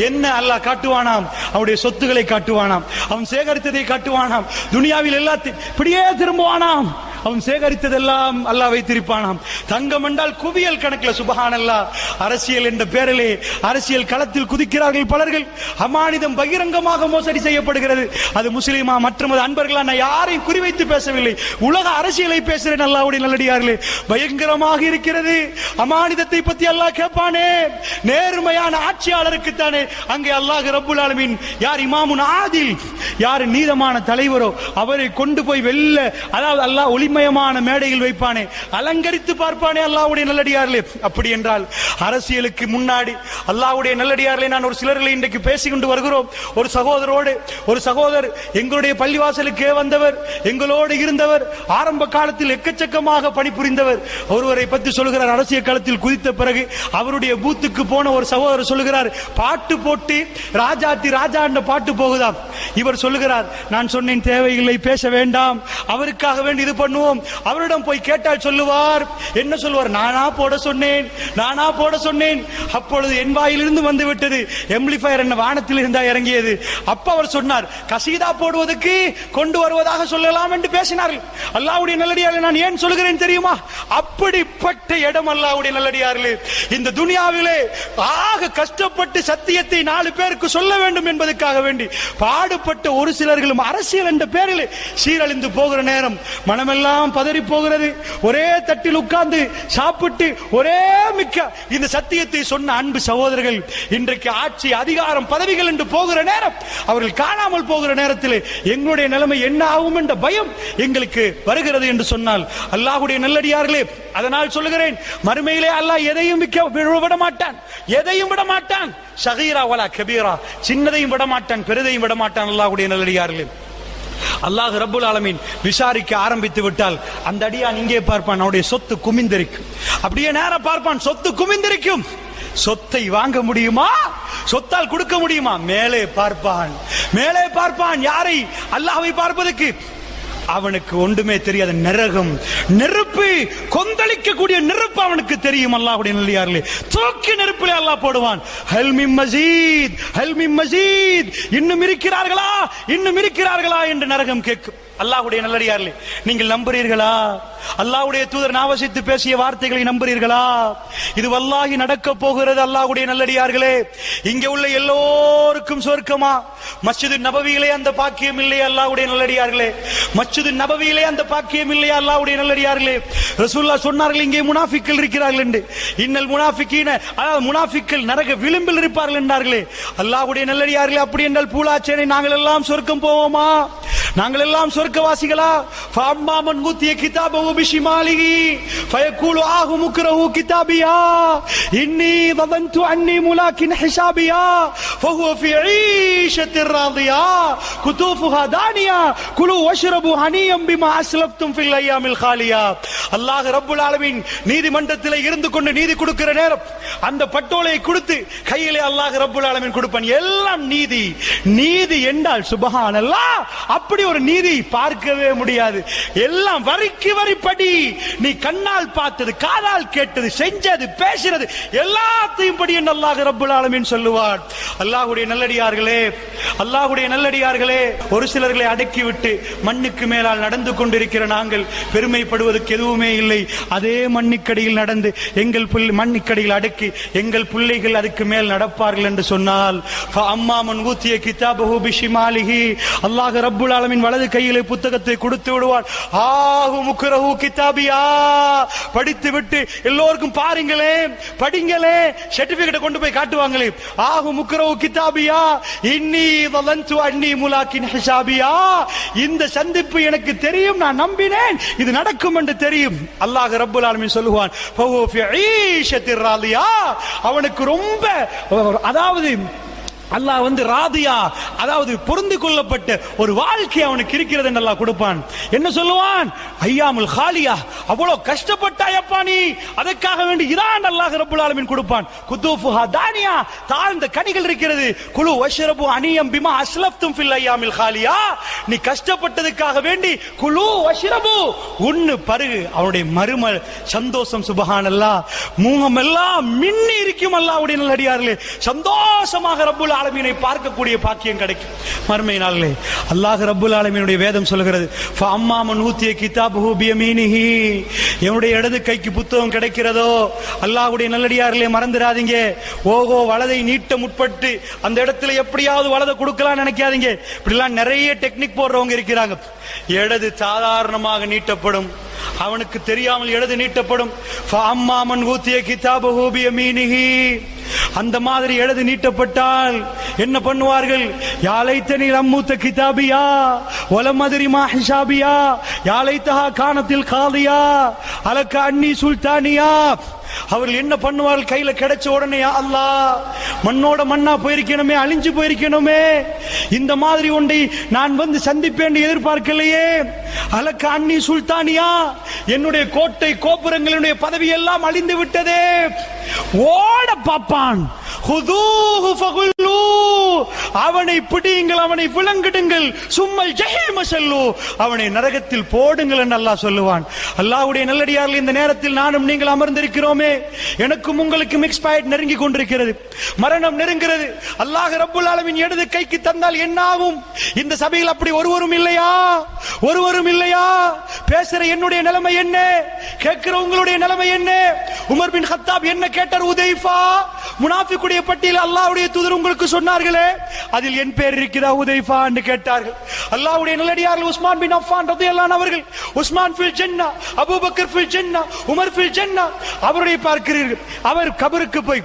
என்ன அல்லாஹ் காட்டுவானாம்? அவனுடைய சொத்துக்களை காட்டுவானாம், அவன் சேகரித்ததை காட்டுவானாம், துனியாவில் எல்லாத்தையும் இப்படியே திரும்புவானாம். அவன் சேகரித்ததெல்லாம் அல்லாஹ் வைத்திருப்பானாம். தங்கம் என்றால் குவியல் கணக்கில். சுப்ஹானல்லாஹ். அரசியல் என்ற பேரிலே அரசியல் களத்தில் குதிக்கிறார்கள் பலர்கள். அமானிதம் பகிரங்கமாக மோசடி செய்யப்படுகிறது. அது முஸ்லிமா மற்றொரு அன்பர்களா, நான் யாரையும் குறிவைத்து பேசவில்லை, உலக அரசியலை பேசுகிறேன். அல்லாஹ்வுடைய நல்லடியார்களே, பயங்கரமாக இருக்கிறது. அமானிதத்தை பத்தி அல்லாஹ் கேட்பானே. நேர்மையான ஆட்சியாளருக்கு தானே அங்கே அல்லாஹ் ரப்புல் ஆலமீன் யார் இமாமுன் ஆதில், யார் நீதமான தலைவரோ அவரை கொண்டு போய் வெல்ல, அதாவது அல்லாஹ் ஒளிமயமான மேடையில் வைப்பானே, அலங்கரித்து பார்ப்பானே அல்லாஹ்வுடைய நல்லடியார்களே. அப்படி என்றால் அரசியலுக்கு முன்னாடி அல்லாஹ்வுடைய நல்லடியார்களே, நான் ஒரு சிலர்களை இன்றைக்கு பேசிக்கொண்டு வருகிறோம். ஒரு சகோதரர் எங்களுடைய பள்ளிவாசலுக்கே வந்தவர், எங்களோடு இருந்தவர், ஆரம்ப காலத்தில் எக்கச்சக்கமாக பணிபுரிந்தவர். ஒருவரை பற்றி சொல்கிறார், அரசியல் களத்தில் குதித்த பிறகு அவருடைய பூத்துக்கு போன ஒரு சகோதரர் சொல்லுகிறார், பாட்டு போட்டு ராஜாத்தி ராஜா என்ற பாட்டு போகுதாம். இவர் சொல்லுகிறார், நான் சொன்னேன் தேவையில்லை, பேச வேண்டாம், அவருக்காக வேண்டி இது பண்ணுவோம். அவரிடம் போய் கேட்டால் சொல்லுவார், என்ன சொல்லுவார்? நானா போட சொன்னேன். அப்பொழுது என் வாயிலிருந்து வந்து விட்டது, எம்ப்ளிஃபயர் என்ன வானத்தில் இருந்தா இறங்கியது. அப்ப அவர் சொன்னார், கசீதா போடுவதற்கு கொண்டு வருவதாக சொல்லலாம் என்று பேசினார்கள். அல்லாஹ்வுடைய நல்லடியார்களே, நான் ஏன் சொல்கிறேன் தெரியுமா? அப்படிப்பட்ட இடம் அல்லாஹ்வுடைய நல்லடியார்களே. இந்த துனியாவிலே ஆக கஷ்டப்பட்டு சத்தியத்தை 4 பேருக்கு சொல்ல வேண்டும் என்பதற்காக வேண்டி பாடு பாடுபட்ட ஒரு சிலர்களும் அரசியல் என்ற பேரில் சீரழிந்து போகிற நேரம் மனமெல்லாம் பதறி போகிறது. ஒரே தட்டில் உட்கார்ந்து சாப்பிட்டு ஒரே மிக்க இந்த சத்தியத்தை சொன்ன அன்பு சகோதரர்கள் இன்றைக்கு ஆட்சி அதிகாரம் பதவிகள் என்று போகிற நேரம், அவர்கள் காணாமல் போகிற நேரத்தில் எங்களுடைய நிலைமை என்ன ஆகும் என்ற பயம் எங்களுக்கு வருகிறது என்று சொன்னால் அல்லாஹ்வுடைய நல்லடியார்களே, அதனால் சொல்லுகிறேன், மறுமையிலே அல்லாஹ் எதையும் விட மாட்டான், எதையும் விட மாட்டான். ஸகீரா வலா கபீரா, சின்னதையும் விட மாட்டான், பெரிதையும் விட மாட்டான். அல்லாஹ்வுடைய நல்லடியார்களே, அல்லாஹ் ரப்புல் ஆலமீன் விசாரிக்க ஆரம்பித்து விட்டால் அந்த அடியான் இங்கே பார்ப்பான், அவனுடைய சொத்து குமிந்திருக்கும். அப்படியே நேரம் பார்ப்பான், சொத்து குமிந்திருக்கும். சொத்தை வாங்க முடியுமா? சொத்தால் கொடுக்க முடியுமா? மேலே பார்ப்பான், மேலே பார்ப்பான். யாரை? அல்லாஹ்வை பார்ப்பதற்கு. அவனுக்கு ஒன்றுமே தெரியாத நரகம், நெருப்பு, கொந்தளிக்கக்கூடிய நெருப்பு அவனுக்கு தெரியும். அல்லாஹ்வுடைய நல்லடியார்களே, தூக்கி நெருப்பிலே அல்லாஹ் போடுவான். ஹல் மின் மஸீத், ஹல் மின் மஸீத், இன்னும் இருக்கிறார்களா, இன்னும் இருக்கிறார்களா என்று நரகம் கேட்கும். அல்லாஹ்வுடைய நல்லடியார்களே, நீங்கள் நம்புறீர்களா? அல்லாஹ்வுடைய தூதர் நாவசித்து பேசிய வார்த்தைகளை நம்புறீர்களா? இது வல்லாஹி நடக்க போகிறது. அல்லாஹ்வுடைய நல்லடியார்களே, இங்கே உள்ள எல்லோருக்கும் சொர்க்கமா? மஸ்ஜிது நபவியிலே அந்த பாக்கியம் இல்லையா? அல்லாஹ்வுடைய நல்லடியார்களே, மஸ்ஜிது நபவியிலே அந்த பாக்கியம் இல்லையா? அல்லாஹ்வுடைய நல்லடியார்களே, ரசூலுல்லாஹ் சொன்னார்கள், இங்கே முனாஃபிக்கள் இருக்கிறார்கள் என்று. இன்னல் முனாஃபிகீன, அதாவது முனாஃபிக்கள் நரக விளிம்பில் இருப்பார்கள் என்றார்களே. அல்லாஹ்வுடைய நல்லடியார்களே, அப்படி என்றால் பூலாச்சேனை நாங்கள் எல்லாம் சொர்க்கம் போவோமா? நாங்கள் எல்லாம் சொர்க்கவாசிகளா? ஃபஅம்மா மன் ஊதிய கிதாபஹு பிஷிமாலிஹி ஃபயகூலு ஆஹு முக்ரஹு கிதாபியா இன்னி ظننtu அன்னி முலாகின் ஹிசாபியா ஃபஹுவ ஃபீ ஈஷத்திர் ராதியா குதூஃபுஹா தானியா குலு வஷ்ரபு ஹனியம் பிமா அஸ்லஃப்தும் ஃபில் அய்யாமில் காலியா. அல்லாஹ் ரப்புல் ஆலமீன் நீதிமன்றத்தில் இருந்து கொண்டு நீதி கொடுக்கிற நேரம் அந்த பட்டோலையை கொடுத்து கையிலே அல்லாஹ் ரப்புல் ஆலமீன் கொடுப்பான். எல்லாம் நீதி. நீதி என்றால் சுப்ஹானல்லாஹ், அப்படி ஒரு நீதி பார்க்கவே முடியாது. எல்லாம் வரிக்கு வரி படி. நீ கண்ணால் பார்த்தது, காதால் கேட்டது, செஞ்சது, பேசினது எல்லாத்தையும் படி என்று அல்லாஹ் ரப்புல் ஆலமீன் சொல்லுவார். அல்லாஹ்வுடைய நல்லடியார்களே, அல்லாஹ்வுடைய நல்லடியார்களே, ஒரு சிலர்களை அடக்கிவிட்டு மண்ணுக்கு மேலால் நடந்து கொண்டிருக்கிற நாங்கள் பெருமைப்படுவதற்கு எதுவுமே இல்லை. அதே மண்ணுக்கடியில் நடந்து எங்கள் மண்ணுக்கடியில் அடக்கி எங்கள் பிள்ளைகள் அதுக்கு மேல் நடப்பார்கள் என்று சொன்னால் ஃபஅம்மா மன் ஊதிய கிதாபஹு பிஷிமாலிஹி, அல்லாஹ் ரப்புல் ஆலமீன் வலது கையிலே புத்தகத்தை கொடுத்து விடுவார். ஆஹு முக்ரஹு கிதாபியா, படித்து விட்டு எல்லோருக்கும் பாருங்களே, படிங்களே, சர்டிபிகேட் கொண்டு போய் காட்டுவாங்களே. ஆஹு முக்ரஹு கிதாபியா இன்னி ظننtu அன்னி முலாகின் ஹிசாபியா, இந்த சந்திப்பு எனக்கு தெரியும், நான் நம்பினேன், இது நடக்கும் என்று தெரியும். அல்லாஹ் ரப்புல் ஆலமீன் சொல்லுவான், ஃபஹுவ ஃபீ ஈஷத்திர் ராதியா, அவனுக்கு ரொம்ப, அதாவது அல்லாஹ் ராதியா, அதாவது பொருந்து கொள்ளப்பட்ட ஒரு வாழ்க்கை அவனுக்கு இருக்கிறது என்று அல்லாஹ் கொடுப்பான். என்ன சொல்லுவான்? ஐயாமுல் காலியா, அவ்வளவு கஷ்டப்பட்டாயப்பா நீ, அதற்காக வேண்டி இதான் அல்லாஹ் ரப்புல் ஆலமீன் கொடுப்பான். குதூஃபுஹா தானியா, தாழ்ந்த கனிகள் இருக்கிறது. குலு வஷ்ரபு அனியம் பிமா அஸ்லஃப்தும் ஃபில் அய்யாமில் காலியா, நீ கஷ்டப்பட்டதுக்காக வேண்டி குலு வஷ்ரபு, உண்ணு பருகு. அவனுடைய மறுமல் சந்தோஷம் சுப்ஹானல்லாஹ், மூகம் எல்லாம் மின்னி இருக்கும். அல்லாஹ்வுடைய நல்லடியார்களே, சந்தோஷமாக ரப்புல் ஆலமீனை பார்க்கக்கூடிய பாக்கியம் கிடைக்கும் மறுமை நாளிலே. அல்லாஹ் ரப்புல் ஆலமீனுடைய வேதம் சொல்கிறது, ஃபஅம்மா மன் ஊதிய கிதாபஹு பியமீனிஹி, என்னுடைய இடது கைக்கு புத்தகம் கிடைக்கிறதோ, அல்லாஹ்வுடைய நல்லடியார்களே மறந்துடாதீங்க. ஓகோ வலதை நீட்ட முற்பட்டு அந்த இடத்துல எப்படியாவது வலதை கொடுக்கலாம் நினைக்காதீங்க. இப்படிலாம் நிறைய டெக்னிக் போடுறவங்க இருக்கிறாங்க. இடது சாதாரணமாக நீட்டப்படும், அவனுக்கு தெரியாமல் இடது நீட்டப்படும். ஃபஅம்மா மன் ஊதிய கிதாபஹு பியமீனிஹி, அந்த மாதிரி எழுது நீட்டப்பட்டால் என்ன பண்ணுவார்கள்? யாலைத்தனி லம்மூத்த கிதாபியா வலம் மத்ரி மா ஹிசாபியா யாலைத்தஹா கானத்தில் காதியா அலக அன்னி சுல்தானியா. அவர்கள் என்ன பண்ணுவார்கள்? கையில கிடைச்ச உடனே, அல்லாஹ், மண்ணோட மண்ணா போயிருக்கணுமே, அழிஞ்சு போயிருக்கணுமே, இந்த மாதிரி ஒன்றை நான் சந்திப்பேன் எதிர்பார்க்கலையே. அலக்க அன்னி சுல்தானியா, என்னுடைய கோட்டை கோபுரங்களுடைய பதவி எல்லாம் அழிந்து விட்டதே. ஓட பாப்பான். அவனை பிடியுங்கள், அவனை விலங்கிடுங்கள், சும்மல் ஜஹீம ஸல்லு, அவனை நரகத்தில் போடுங்கள் என்று அல்லாஹ் சொல்லுவான். அல்லாஹ்வுடைய நல்லடியார்கள், இந்த நேரத்தில் நானும் நீங்கள் அமர்ந்திருக்கிறோமே, எனக்கும் உங்களுக்கும் எக்ஸ்பயர்ட் நெருங்கி கொண்டிருக்கிறது, மரணம் நெருங்கிறது. அல்லாஹ் ரப்புல் ஆலமீன் இடது கைக்கு தந்தால் என்ன ஆகும்? இந்த சபையில் அப்படி ஒருவரும் இல்லையா? ஒருவரும் இல்லையா? பேசுற என்னுடைய நிலைமை என்ன? கேட்கிற உங்களுடைய நிலைமை என்ன? உமர் பின் கத்தாப் என்ன கேட்டார்? உதைஃபா, முனாஃபிக் வரக்கூடிய பட்டியல் அல்லாஹ்வுடைய தூதர் உங்களுக்கு சொன்னார்களே, அதில் என் பேர் இருக்கிறதா உதைஃபா என்று கேட்டார்கள். அல்லாஹ்வுடைய நல்லடியார்கள் உஸ்மான் பின் அஃபான் ரலியல்லாஹு அன்ஹு அவர்கள், உஸ்மான் ஃபில் ஜன்னா, அபூபக்கர் ஃபில் ஜன்னா, உமர் ஃபில் ஜன்னா. அவருடைய பார்க்கிறீர்கள், அவர் கபருக்கு போய்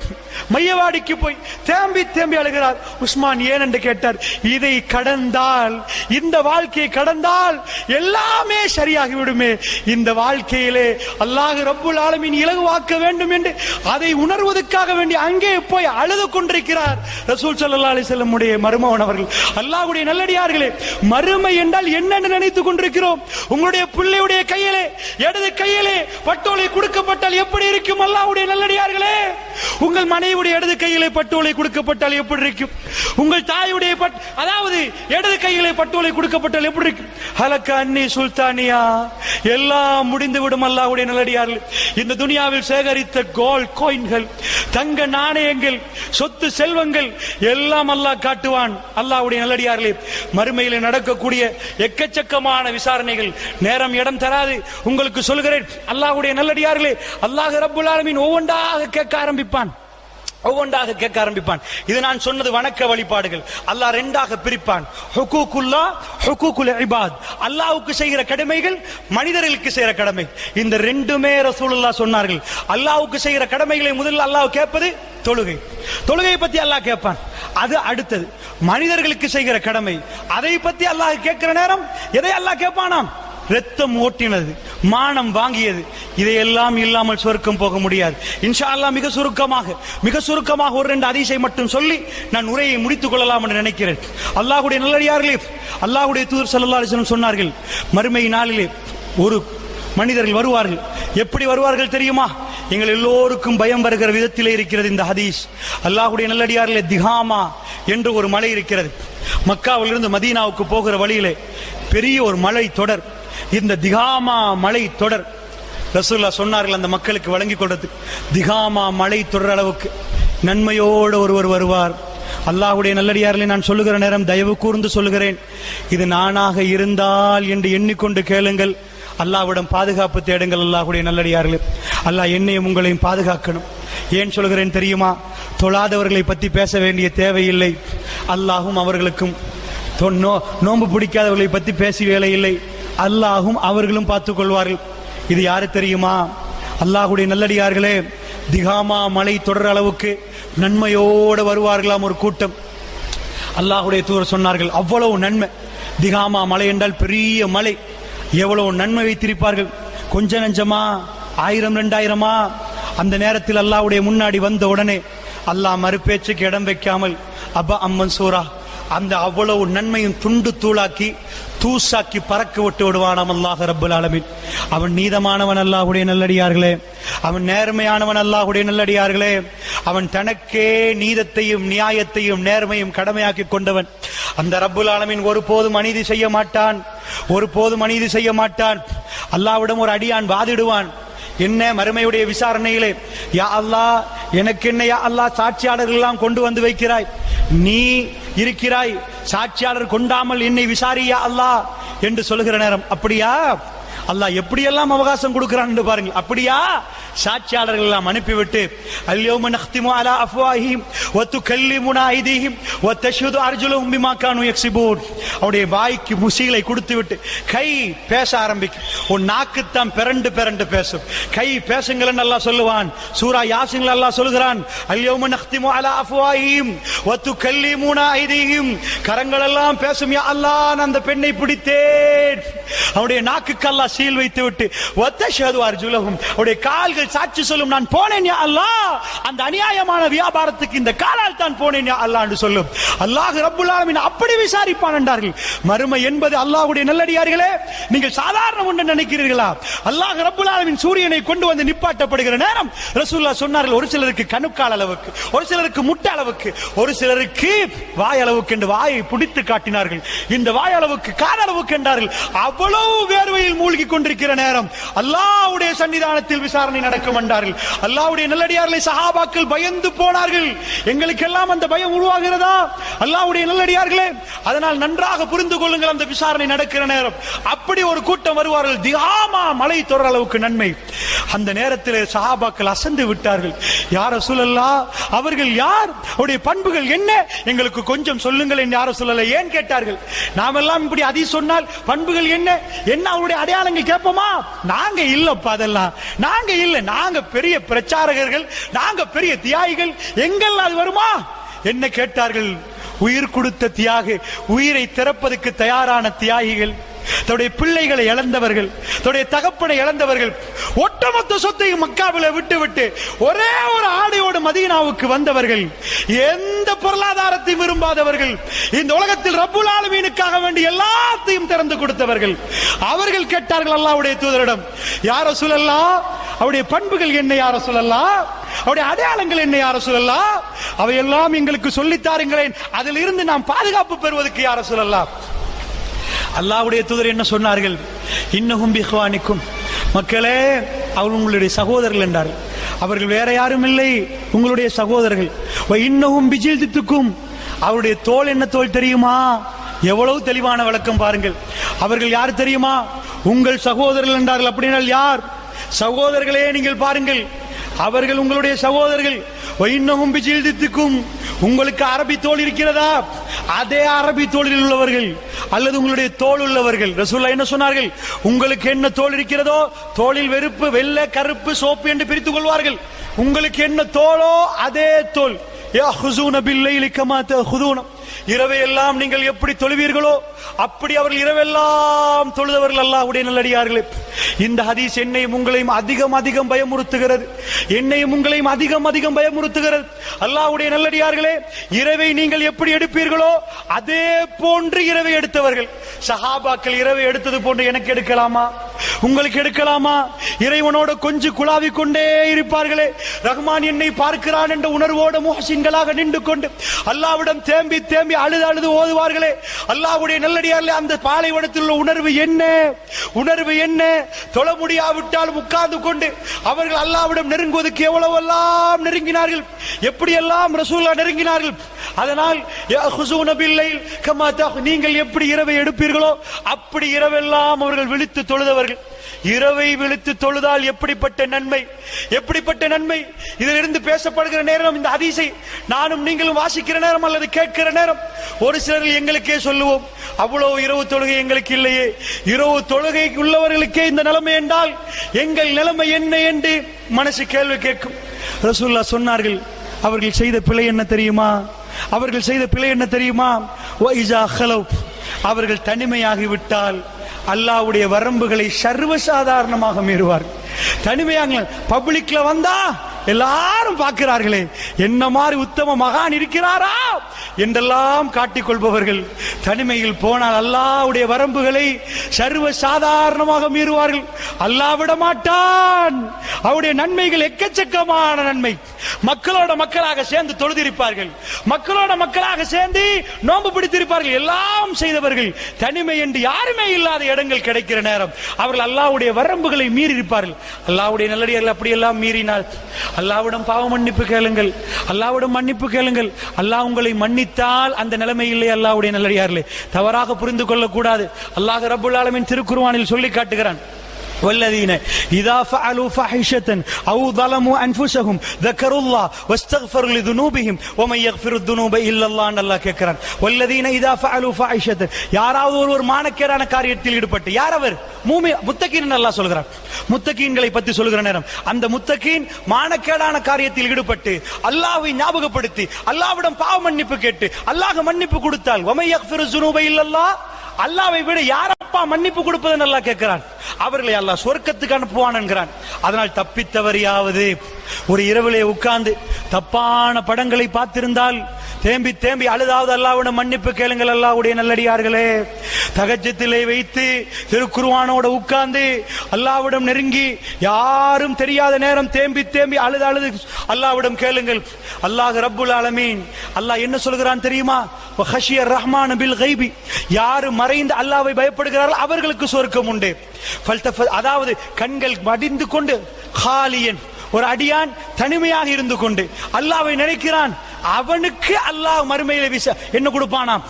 மையவாடிக்கு போய் தேம்பி தேம்பி அழுகிறார். உஸ்மான் ஏன் என்று கேட்டார். இதை கடந்தால், இந்த வாழ்க்கையை கடந்தால் எல்லாமே சரியாகி விடுமே, இந்த வாழ்க்கையிலே அல்லாஹ் ரப்புல் ஆலமீன் இலகுவாக்க வேண்டும் என்று அதை உணர்வதற்காக வேண்டி அங்கே போய் அழுது கொண்டிருக்கிறார் ரசூல் ஸல்லல்லாஹு அலைஹி வஸல்லம் உடைய மருமகன் அவர்கள். அல்லாஹ்வுடைய நல்லடியார்களே, மறுமை என்றால் என்னென்னு நினைத்துக் கொண்டிருக்கிறோம்? உங்களுடைய பிள்ளையுடைய கையிலே, இடது கையிலே பட்டோலை கொடுக்கப்பட்டால் எப்படி இருக்கும்? அல்லாஹ்வுடைய நல்லடியார்களே, உங்கள் மனைவியுடைய இடது கையிலே பட்டோலை கொடுக்கப்பட்டால் எப்படி இருக்கும்? உங்கள் தாயுடைய அதாவது இடது கையிலே பட்டோலை கொடுக்கப்பட்டால் எப்படி இருக்கும்? ஹலக அன்னி சுல்தானியா, எல்லாம் முடிந்து விடும் அல்லாஹ்வுடைய நல்லடியார்கள். இந்த துனியாவில் சேகரித்த கோல்ட் காயின்கள், தங்க நாணயங்கள், சொத்து செல்வங்கள் எல்லாம் அல்லாஹ் காட்டுவான். அல்லாஹ்வுடைய நல்லடியார்களே, மறுமையிலே நடக்கக்கூடிய எக்கச்சக்கமான விசாரணைகள் நேரம் இடம் தராது. உங்களுக்கு சொல்கிறேன், அல்லாஹ்வுடைய நல்லடியார்களே, அல்லாஹ் ரப்புல் ஆலமீன் ஒவ்வொன்றாக கேட்க ஆரம்பிப்பான். இது நான் சொன்னது வணக்க வழிபாடுகள். அல்லாஹ் ரெண்டாக பிரிப்பான். ஹுகூகுல்லாஹ், ஹுகூகுல் இபாத். அல்லாஹ்வுக்கு செய்கிற கடமைகள், மனிதர்களுக்கு செய்கிற கடமை. இந்த ரெண்டுமே ரசூலுல்லாஹ் சொன்னார்கள். அல்லாஹ்வுக்கு செய்கிற கடமைகளை முதல்ல அல்லாஹ் கேட்பது தொழுகை. தொழுகையை பத்தி அல்லாஹ் கேட்பான். அது அடுத்தது. மனிதர்களுக்கு செய்கிற கடமை, அதை பத்தி அல்லாஹ் கேட்கிற நேரம் எதை அல்லாஹ் கேட்பானாம்? ரத்தம் ஓட்டினது, மானம் வாங்கியது, இதையெல்லாம் இல்லாமல் சொர்க்கம் போக முடியாது. இன்ஷா அல்லாஹ் மிக சுருக்கமாக ஒரு ரெண்டு ஹதீஸை மட்டும் சொல்லி நான் உரையை முடித்துக் கொள்ளலாம் என்று நினைக்கிறேன். அல்லாஹ்வுடைய நல்லடியார்களே, அல்லாஹ்வுடைய தூதர் ஸல்லல்லாஹு அலைஹி வஸல்லம் சொன்னார்கள், மறுமை நாளிலே ஒரு மனிதர்கள் வருவார்கள். எப்படி வருவார்கள் தெரியுமா? எங்கள் எல்லோருக்கும் பயம் வருகிற விதத்திலே இருக்கிறது இந்த ஹதீஸ். அல்லாஹ்வுடைய நல்லடியார்களே, திகாமா என்று ஒரு மலை இருக்கிறது. மக்காவிலிருந்து மதீனாவுக்கு போகிற வழியிலே பெரிய ஒரு மலை தொடர். இந்த திகாமா மலை தொடர் ரசூலுல்லாஹ் சொன்னார்கள் அந்த மக்களுக்கு வழங்கி கொண்டது. திகாமா மலை தொடர் அளவுக்கு நன்மையோடு ஒருவர் வருவார். அல்லாஹ்வுடைய நல்லடியார்களே, நான் சொல்லுகிற நேரம் தயவு கூர்ந்து சொல்லுகிறேன், இது நானாக இருந்தால் என்று எண்ணிக்கொண்டு கேளுங்கள். அல்லாஹ்விடம் பாதுகாப்பு தேடுங்கள். அல்லாஹ்வுடைய நல்லடியார்களே, அல்லாஹ் என்னையும் உங்களையும் பாதுகாக்கணும். ஏன் சொல்கிறேன் தெரியுமா? தொழாதவர்களை பற்றி பேச வேண்டிய தேவையில்லை. அல்லாஹும் அவர்களுக்கும், நோன்பு பிடிக்காதவர்களை பற்றி பேசி வேலை இல்லை. அல்லாஹும் அவர்களும் பார்த்துக் கொள்வார்கள். இது யாரு தெரியுமா? அல்லாஹ்வுடைய நல்லடியார்களே, திகாமா மலை தொடர் அளவுக்கு நன்மையோடு வருவார்களாம் ஒரு கூட்டம். அல்லாஹ்வுடைய தூதர் சொன்னார்கள், அவ்வளவு நன்மை. திகாமா மலை என்றால் பெரிய மலை, எவ்வளவு நன்மை வைத்திருப்பார்கள். கொஞ்ச நஞ்சமா, 1000 2000 அந்த நேரத்தில் அல்லாஹ்வுடைய முன்னாடி வந்த உடனே அல்லாஹ் மறுபேச்சுக்கு இடம் வைக்காமல் அபா அம்மன் சூரா அந்த அவ்வளவு நன்மையும் துண்டு தூளாக்கி தூசாக்கி பறக்க விட்டு விடுவானாம் அல்லாஹ் ரப்புல் ஆலமீன். அவன் நீதமானவன் அல்லாஹ்வுடைய நல்லடியார்களே, அவன் நேர்மையானவன் அல்லாஹ்வுடைய நல்லடியார்களே. அவன் தனக்கே நீதத்தையும் நியாயத்தையும் நேர்மையும் கடமையாக்கி கொண்டவன். அந்த ரப்புல் ஆலமீன் ஒருபோதும் அநீதி செய்ய மாட்டான். அல்லாஹ்விடம் ஒரு அடியான் வாதிடுவான். என்ன மறுமையுடைய விசாரணையிலே, யா அல்லாஹ், எனக்கு என்ன யா அல்லாஹ் சாட்சியாளர்கள் எல்லாம் கொண்டு வந்து வைக்கிறாய், நீ இருக்கிறாய், சாட்சியாளர் கொண்டாமல் என்னை விசாரியா அல்லாஹ் என்று சொல்லுகிற நேரம், அப்படியா அல்லாஹ் எப்படியெல்லாம் அவகாசம் கொடுக்கிறான் என்று பாருங்கள். அப்படியா சாட்சியாளர்கள் எல்லாம் அனுப்பிவிட்டு, அல்யௌம நக்திமு அலா அஃப்வாஹிஹிம் வ துகல்லிமுனா ஐதீஹிம் வ தஷ்ஹது அர்ஜுலுஹும் பிமா கானூ யக்ஸிபூன். அவருடைய வாய்க்கு முசீலை கொடுத்து விட்டு கை பேச ஆரம்பிக்கும். உன் நாக்குத்தான் பிறண்டு பேசும். கை பேசுங்கள் அல்லாஹ் சொல்லுவான். சூரா யாசின்ல அல்லாஹ் சொல்கிறான், அல்யௌம நக்திமு அலா அஃப்வாஹிஹிம் வ துகல்லிமுனா ஐதீஹிம். கரங்கள் எல்லாம் பேசும். யா அல்லாஹ், நான் அந்த பெண்ணை பிடித்தேன். அவருடைய நாக்குக்கு அல்லாஹ் சீல் வைத்து விட்டு வ தஷ்ஹது அர்ஜுலுஹும், அவருடைய கால்கள் சாட்சி சொல்லும், நான் போனேன் யா அல்லாஹ், அந்த அநியாயமான வியாபாரத்துக்கு இந்த காலால் தான் போனேன் யா அல்லாஹ் என்று சொல்லும். அல்லாஹ் ரப்புல் ஆலமீன் அப்படி விசாரிப்பான் என்றார்கள். மறுமை என்பது அல்லாஹ்வுடைய நல்லடியார்களே, நீங்கள் சாதாரண ஒன்று நினைக்கிறீர்களா? அல்லாஹ் ரப்புல் ஆலமீன் சூரியனை கொண்டு வந்து நிப்பாட்டப்படுகிற நேரம் ரசூலுல்லாஹ் சொன்னார்கள், ஒரு சிலருக்கு கணுக்கால் அளவுக்கு, ஒரு சிலருக்கு முட்டை அளவுக்கு, ஒரு சிலருக்கு வாய் அளவுக்கு என்று வாயை பிடித்து காட்டினார்கள். இந்த வாய் அளவுக்கு கால் அளவுக்கு என்றார்கள். அவ்வளவு வேர்வையில் மூழ்கி கொண்டிருக்கிற நேரம் அல்லாஹ்வுடைய சன்னிதானத்தில் விசாரணை நடக்கும் என்றார்கள். அல்லாஹ்வுடைய நல்லடியார்களை சஹாபாக்கள் பயந்து போனார்கள். எங்களுக்கெல்லாம் அந்த பயம் உருவாகிறதா? அல்லாஹ்வுடைய நல்லடியார்களே, அதனால் நன்றாக புரிந்து கொள்ளுங்கள். அந்த விசாரணை நடக்கிற நேரம் அப்படி ஒரு கூட்டம் வருவார்கள், திகாமா மலை தொடர அளவுக்கு நன்மை. அந்த நேரத்தில் சஹாபாக்கள் அசந்து விட்டார்கள். யா ரசூலல்லாஹ், அவர்கள் யார்? அவருடைய பண்புகள் என்ன? எங்களுக்கு கொஞ்சம் சொல்லுங்கள் என்று யா ரசூலல்லாஹ் ஏன் கேட்டார்கள்? நாமெல்லாம் இப்படி அதி சொன்னால் பண்புகள் என்ன என்ன அவருடைய அடையாளங்கள் கேட்போமா? நாங்க இல்லப்பா, அதெல்லாம் நாங்க இல்ல, நாங்க பெரிய பிரச்சாரகர்கள், நாங்க பெரிய தியாகிகள், எங்கள் அது வருமா? என்ன கேட்டார்கள்? உயிர் கொடுத்த தியாகி, உயிரை திறப்பதற்கு தயாரான தியாகிகள், தன்னுடைய பிள்ளைகளை இழந்தவர்கள், தன்னுடைய தகப்பனை இழந்தவர்கள், ஒட்டுமொத்த சொத்தையும் மக்காவில விட்டு ஒரே ஒரு ஆடையோடு மதீனாவுக்கு வந்தவர்கள், எந்த பொருளாதாரத்தையும் விரும்பாதவர்கள், இந்த உலகத்தில் ரப்புல் ஆலமீனுக்காக வேண்டி எல்லாத்தையும் திறந்து கொடுத்தவர்கள். அவர்கள் கேட்டார்கள் அல்லாஹ்வுடைய தூதரிடம், யா ரசூலல்லாஹ், அவருடைய பண்புகள் என்ன யா ரசூலல்லாஹ்? அவருடைய அடையாளங்கள் என்ன யா ரசூலல்லாஹ்? அவையெல்லாம் எங்களுக்கு சொல்லித் தாருங்களேன், அதில் இருந்து நாம் பாதுகாப்பு பெறுவதற்கு யா ரசூலல்லாஹ். அல்லாஹ்வுடைய தூதர் என்ன சொன்னார்கள்? இன்னஹும் பிஹ்வானிக்கும், மக்களே, அவர் உங்களுடைய சகோதரர்கள் என்றார்கள். அவர்கள் வேற யாரும் இல்லை, உங்களுடைய சகோதரர்கள். இன்னஹும் பிஜில்தித்துக்கும், அவருடைய தோல் என்ன தோல் தெரியுமா? எவ்வளவு தெளிவான விளக்கம் பாருங்கள். அவர்கள் யார் தெரியுமா? உங்கள் சகோதரர்கள் என்றார்கள். அப்படினால் யார்? சகோதரர்களே, நீங்கள் பாருங்கள், அவர்கள் உங்களுடைய சகோதரர்கள். இன்னஹும் பிஜில்தித்துக்கும், உங்களுக்கு அரபி தோல் இருக்கிறதா? அதே அரபி தோளில் உள்ளவர்கள் அல்லது உங்களுடைய தோல் உள்ளவர்கள். ரசூலுல்லாஹ் என்ன சொன்னார்கள்? உங்களுக்கு என்ன தோல் இருக்கிறதோ, தோளில் வெறுப்பு, வெள்ளை, கருப்பு, சோப்பு என்று பிரித்துக் கொள்வார்கள். உங்களுக்கு என்ன தோலோ அதே தோல். யஹுஸூன பில்லைலி கமா தஹுதூன, இரவையெல்லாம் நீங்கள் எப்படி தொழுவீர்களோ அப்படி அவர்கள் இரவெல்லாம் தொழுதவர்கள். அல்லாஹ்வுடைய நல்லடியார்களே, இந்த ஹதீஸ் என்னையும் உங்களையும் அதிகம் அதிகம் பயமுறுத்துகிறது. என்னையும் உங்களையும் அதிகம் அதிகம் பயமுறுத்துகிறது. அல்லாஹ்வுடைய நல்லடியார்களே, இரவை நீங்கள் எப்படி எடுப்பீர்களோ அதே போன்று இரவை எடுத்தவர்கள். சஹாபாக்கள் இரவை எடுத்தது போன்று எனக்கு எடுக்கலாமா? உங்களுக்கு எடுக்கலாமா? இறைவனோட கொஞ்சம் குழாவிக் கொண்டே இருப்பார்களே. ரஹ்மான் என்னை பார்க்கிறான் என்ற உணர்வோடு முஹ்சின்களாக நின்று கொண்டு அல்லாஹ்விடம் தேம்பி தேம்பி அழுது அழுது ஓதுவார்களே. அல்லாஹ்வுடைய நல்லடியார்களே, அந்த பாலைவனத்தில் உள்ள உணர்வு என்ன? உணர்வு என்ன? தொழ முடியாவிட்டாலும் உட்கார்ந்து கொண்டு அவர்கள் அல்லாஹ்விடம் நெருங்குவதற்கு எவ்வளவெல்லாம் நெருங்கினார்கள், எப்படியெல்லாம் ரசூலுல்லாஹ் நெருங்கினார்கள். அதனால் யஹுஸூன பில்லைல் கமா நீங்கள் எப்படி இரவை எடுப்பீர்களோ அப்படி இரவெல்லாம் அவர்கள் விழித்து தொழுதவர்கள். இரவை விழித்து தொழுதால் எப்படிப்பட்ட நன்மை, எப்படிப்பட்ட நன்மை! இதிலிருந்து பேசப்படுகிற நேரம், இந்த ஹதீஸை நானும் நீங்களும் வாசிக்கிற நேரம் அல்லது கேட்கிற நேரம், ஒரு சிலர் எங்களுக்கே சொல்லுவோம், அவ்வளவு இரவு தொழுகை எங்களுக்கு இல்லையே. இரவு தொழுகை உள்ளவர்களுக்கே இந்த நிலைமை என்றால் எங்கள் நிலைமை என்ன என்று மனசு கேள்வி கேட்கும். ரசூலுல்லாஹ் சொன்னார்கள், அவர்கள் செய்த பிழை என்ன தெரியுமா? அவர்கள் செய்த பிழை என்ன தெரியுமா? அவர்கள் தனிமையாகிவிட்டால் அல்லாஹ்வுடைய வரம்புகளை சர்வசாதாரணமாக மீறுவார். தனிமையாக பப்ளிக்ல வந்தா எல்லாரும் பார்க்கிறார்களே, என்ன மாதிரி உத்தம மகான் இருக்கிறாரா என்றெல்லாம் காட்டிக் கொள்பவர்கள் தனிமையில் போனால் அல்லாஹ்வுடைய வரம்புகளை சர்வ சாதாரணமாக மீறுவார்கள். அல்லாஹ் விட மாட்டான். அவருடைய நன்மைகள் எக்கச்சக்கமான நன்மை. மக்களோட மக்களாக சேர்ந்து தொழுதிருப்பார்கள், மக்களோட மக்களாக சேர்ந்து நோன்பு பிடித்திருப்பார்கள், எல்லாம் செய்தவர்கள். தனிமை என்று யாருமே இல்லாத இடங்கள் கிடைக்கிற நேரம் அவர்கள் அல்லாஹ்வுடைய வரம்புகளை மீறி இருப்பார்கள். அல்லாஹ்வுடைய நல்லடியார்கள் அப்படியெல்லாம் மீறினால் அல்லாஹ்விடம் பாவ மன்னிப்பு கேளுங்கள், அல்லாஹ்விடம் மன்னிப்பு கேளுங்கள். அல்லாஹ் உங்களை மன்னித்தால் அந்த நிலைமை இல்லை. அல்லாஹ்வுடைய நல்லடியார்களே, தவறாக புரிந்து கொள்ளக்கூடாது. அல்லாஹ் ரப்புல் ஆலமீன் திருக்குர்ஆனில் சொல்லி காட்டுகிறான், والذين إذا فعلوا فاحشة أو ظلموا أنفسهم ذكروا الله واستغفروا لذنوبهم ومن يغفر الذنوب إلا الله. அல்லாஹ் கேட்கிறான், والذين إذا فعلوا فاحشة, யாராவது ஒரு மானக்கேடான காரியத்தில் ஈடுபட்டு, யார் அவர்? முத்தகீன் அல்லாஹ் சொல்கிறான். முத்தகீன்களை பற்றி சொல்கிற நேரம், அந்த முத்தகீன் மானக்கேடான காரியத்தில் ஈடுபட்டு அல்லாஹ்வை ஞாபகப்படுத்தி அல்லாஹ்விடம் பாவ மன்னிப்பு கேட்டு அல்லாஹ் மன்னிப்பு கொடுத்தால், ومن يغفر الذنوب إلا الله, அல்லாஹ்வை விட யாரப்பா மன்னிப்பு கொடுப்பது அல்லாஹ் கேட்கிறான். அவர்களை அல்லாஹ் சொர்க்கத்துக்கு அனுப்புவான் என்கிறான். அதனால் தப்பித்தவரையாவது ஒரு இரவிலே உட்கார்ந்து தப்பான படங்களை பார்த்திருந்தால் தேம்பி தேம்பி அழுதாவது அல்லாஹ்விடம் மன்னிப்பு கேளுங்கள். அல்லாஹ்வுடைய நல்லடியார்களே, தஹஜ்ஜுதிலே வைத்து திருக்குர்ஆனோட உட்கார்ந்து அல்லாஹ்விடம் நெருங்கி யாரும் தெரியாத நேரம் தேம்பி தேம்பி அழுது அழுது அல்லாஹ்விடம் கேளுங்கள். அல்லாஹ் ரப்புல் ஆலமீன் அல்லாஹ் என்ன சொல்கிறான் தெரியுமா? வஹஷியர் ரஹ்மான் பில் கைபி, யாரு மறைந்து அல்லாஹ்வை பயப்படுகிறார்கள் அவர்களுக்கு சொர்க்கம் உண்டு. அதாவது கண்கள் மடிந்து கொண்டு, காலியன் ஒரு அடியான் தனிமையாக இருந்து கொண்டு அல்லாஹ்வை நினைக்கிறான். அவனுக்கு அல்லாஹ் மறுமையில என்ன கொடுப்பானாம்?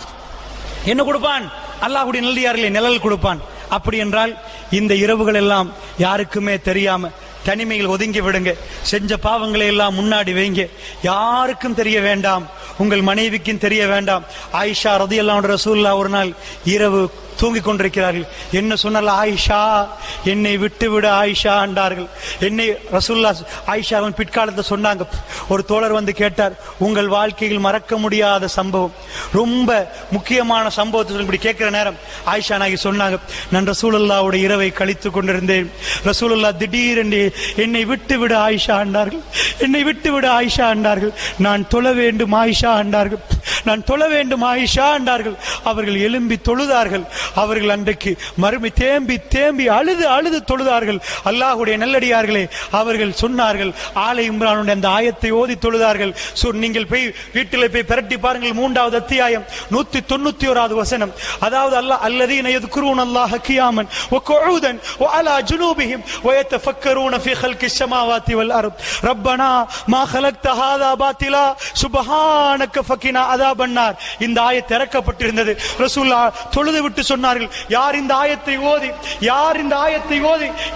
என்ன கொடுப்பான்? அல்லாஹ்வுடைய நல்லடியார்களே நிழல் கொடுப்பான். அப்படி என்றால் இந்த இரவுகள் எல்லாம் யாருக்குமே தெரியாம தனிமையில் ஒதுங்கி விடுங்க. செஞ்ச பாவங்களை எல்லாம் முன்னாடி வைங்க. யாருக்கும் தெரிய வேண்டாம், உங்கள் மனைவிக்கும் தெரிய வேண்டாம். ஆயிஷா ரலியல்லாஹு அன்ஹா ரசூலுல்லாஹ் ஒரு நாள் இரவு தூங்கிக் கொண்டிருக்கிறார்கள். என்ன சொன்னால, ஆயிஷா என்னை விட்டு விட ஆயிஷா என்றார்கள். என்னை ரசூலுல்லாஹ் ஆயிஷா பிற்காலத்தை சொன்னாங்க. ஒரு தோழர் வந்து கேட்டார், உங்கள் வாழ்க்கையில் மறக்க முடியாத சம்பவம், ரொம்ப முக்கியமான சம்பவத்தை இப்படி கேட்கிற நேரம் ஆயிஷா நாயகி சொன்னாங்க, நான் ரசூலுல்லாஹ்வுடைய இரவை கழித்துக் கொண்டிருந்தேன். ரசூலுல்லாஹ் திடீரென்று என்னை விட்டு விட ஆயிஷா என்றார்கள். என்னை விட்டு விட ஆயிஷா என்றார்கள். நான் தொழ வேண்டும் ஆயிஷா என்றார்கள். நான் தொழ வேண்டும் ஆயிஷா என்றார்கள். அவர்கள் எழும்பி தொழுதார்கள். அவர்கள் அன்றைக்கு மறுமை தேம்பி தேம்பி அழுது அழுது தொழுதார்கள். அல்லாஹ்வுடைய நல்லடியார்களே, அவர்கள் சொன்னார்கள், ஆலை இம்ரானுடைய அந்த ஆயத்தை ஓதி தொழுதார்கள். நீங்கள் போய் வீட்டில் போய் பிரட்டி பாருங்கள், 3வது அத்தியாயம் 191வது வசனம். அதாவது அல்லாஹ் அல்லதீன யذ்குரூன அல்லாஹ கியாமன் வ குஊதன் வ அலா ஜுனூபிஹிம் வ யதஃபக்கரூன ஃபீ ஹல்கிஸ் ஸமாவாதி வல் அர்த் ரப்பனா மா خلقت هذا باطلا சுப்ஹானக ஃபகினா அஸாபன்னார். இந்த ஆயத் இறக்கப்பட்டிருந்தது. ரசூலுல்லாஹ் தொழுது விட்டு சொன்னார்கள், யார் இந்த ஆயத்தை ஓதி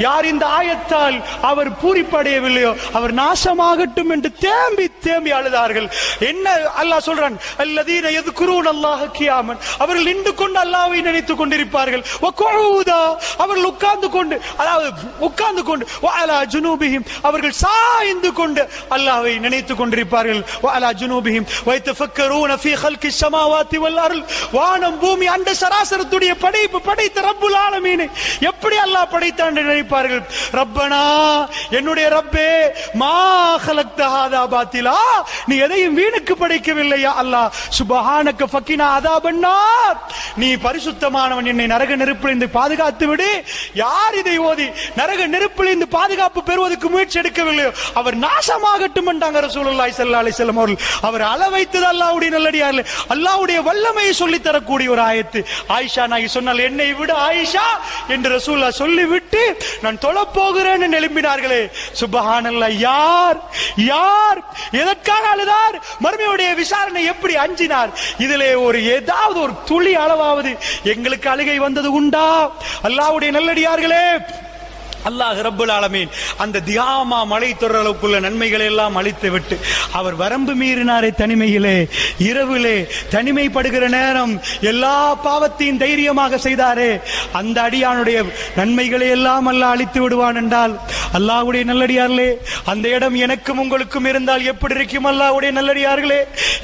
யார் இந்த ஆயத்தால் அவர் பூரிப்படையவில்லையோ அவர் நாசமாகட்டும் என்று தேம்பி தேம்பி அழுதார்கள். என்ன அல்லாஹ் சொல்றான்? அல்லதீன யذ்குரூன அல்லாஹ கியாமன், அவர்கள் நின்று கொண்டு அல்லாஹ்வை நினைத்துக் கொண்டிருப்பார்கள். வ குஊதா, அவர்கள் உட்கார்ந்து கொண்டு, அதாவது உட்கார்ந்து கொண்டு, வ அலா ஜுனூபிஹிம், அவர்கள் சாய்ந்து கொண்டு அல்லாஹ்வை நினைத்துக் கொண்டிருப்பார்கள். வ அலா ஜுனூபிஹிம் வ யதஃபக்கரூன ஃபீ ஹல்கிஸ் ஸமாவாதி வல் அர்த், வானம் பூமி அண்ட சராசரத்துடைய படைப்பு படைத்த ரப்புல் ஆலமீனை எப்படி அல்லாஹ் படைத்தான் என்று நினைப்பார்கள். ரப்பனா, என்னுடைய ரப்பே, மா خلقت هذا باطلا, நீ எதையும் வீணுக்கு படைக்கவில்லையா அல்லாஹ். சுப்ஹானக ஃபகினா அஸாபன்னார், நீ பரிசுத்தமானவன், என்னை நரக நெருப்பிலிருந்து பாதுகாத்து விடு. யார் இதை ஓதி நரக நெருப்பிலிருந்து பாதுகாப்பு பெறுவதற்கு முயற்சி எடுக்கவில்லையோ அவர் நாசமாகட்டும் என்றாங்க ரசூலுல்லாஹி ஸல்லல்லாஹு அலைஹி வஸல்லம் அவர்கள். அவர் அள வைத்தது அல்லாஹ்வுடைய நல்லடியார்களே, அல்லாஹ்வுடைய வல்லமையை சொல்லி தரக்கூடிய ஒரு ஆயத்து. ஆயிஷா நாயகி சொன்னால், என்னை விட ஆயிஷா என்று ரசூலுல்லாஹ் சொல்லிவிட்டு நான் தொழப் போகிறேன் என்று எழும்பினார்களே. சுப்ஹானல்லாஹ். யார் எதற்காக அழுதார்? மறுமையுடைய விசாரணை எப்படி அஞ்சினார்? இதிலே ஏதாவது ஒரு துளி அளவாவது எங்களுக்கு அழுகை வந்தது உண்டா? அல்லாஹ்வுடைய நல்லடியார்களே, அல்லாஹ் ரப்புல் ஆலமீன் அந்த தியாமா மலை தொடரலுக்குள்ள நன்மைகளை எல்லாம் அளித்து விட்டு அவர் வரம்பு மீறினாரே தனிமையிலே, இரவிலே தனிமைப்படுகிற நேரம் எல்லா பாவத்தையும் தைரியமாக செய்தாரே, அந்த அடியானுடைய நன்மைகளை எல்லாம் அல்லாஹ் அளித்து விடுவான் என்றால், அல்லாஹ்வுடைய நல்லடியார்களே, அந்த இடம் எனக்கும் உங்களுக்கும் இருந்தால் எப்படி இருக்கும்? அல்லாஹ்வுடைய நல்லடியார்களே,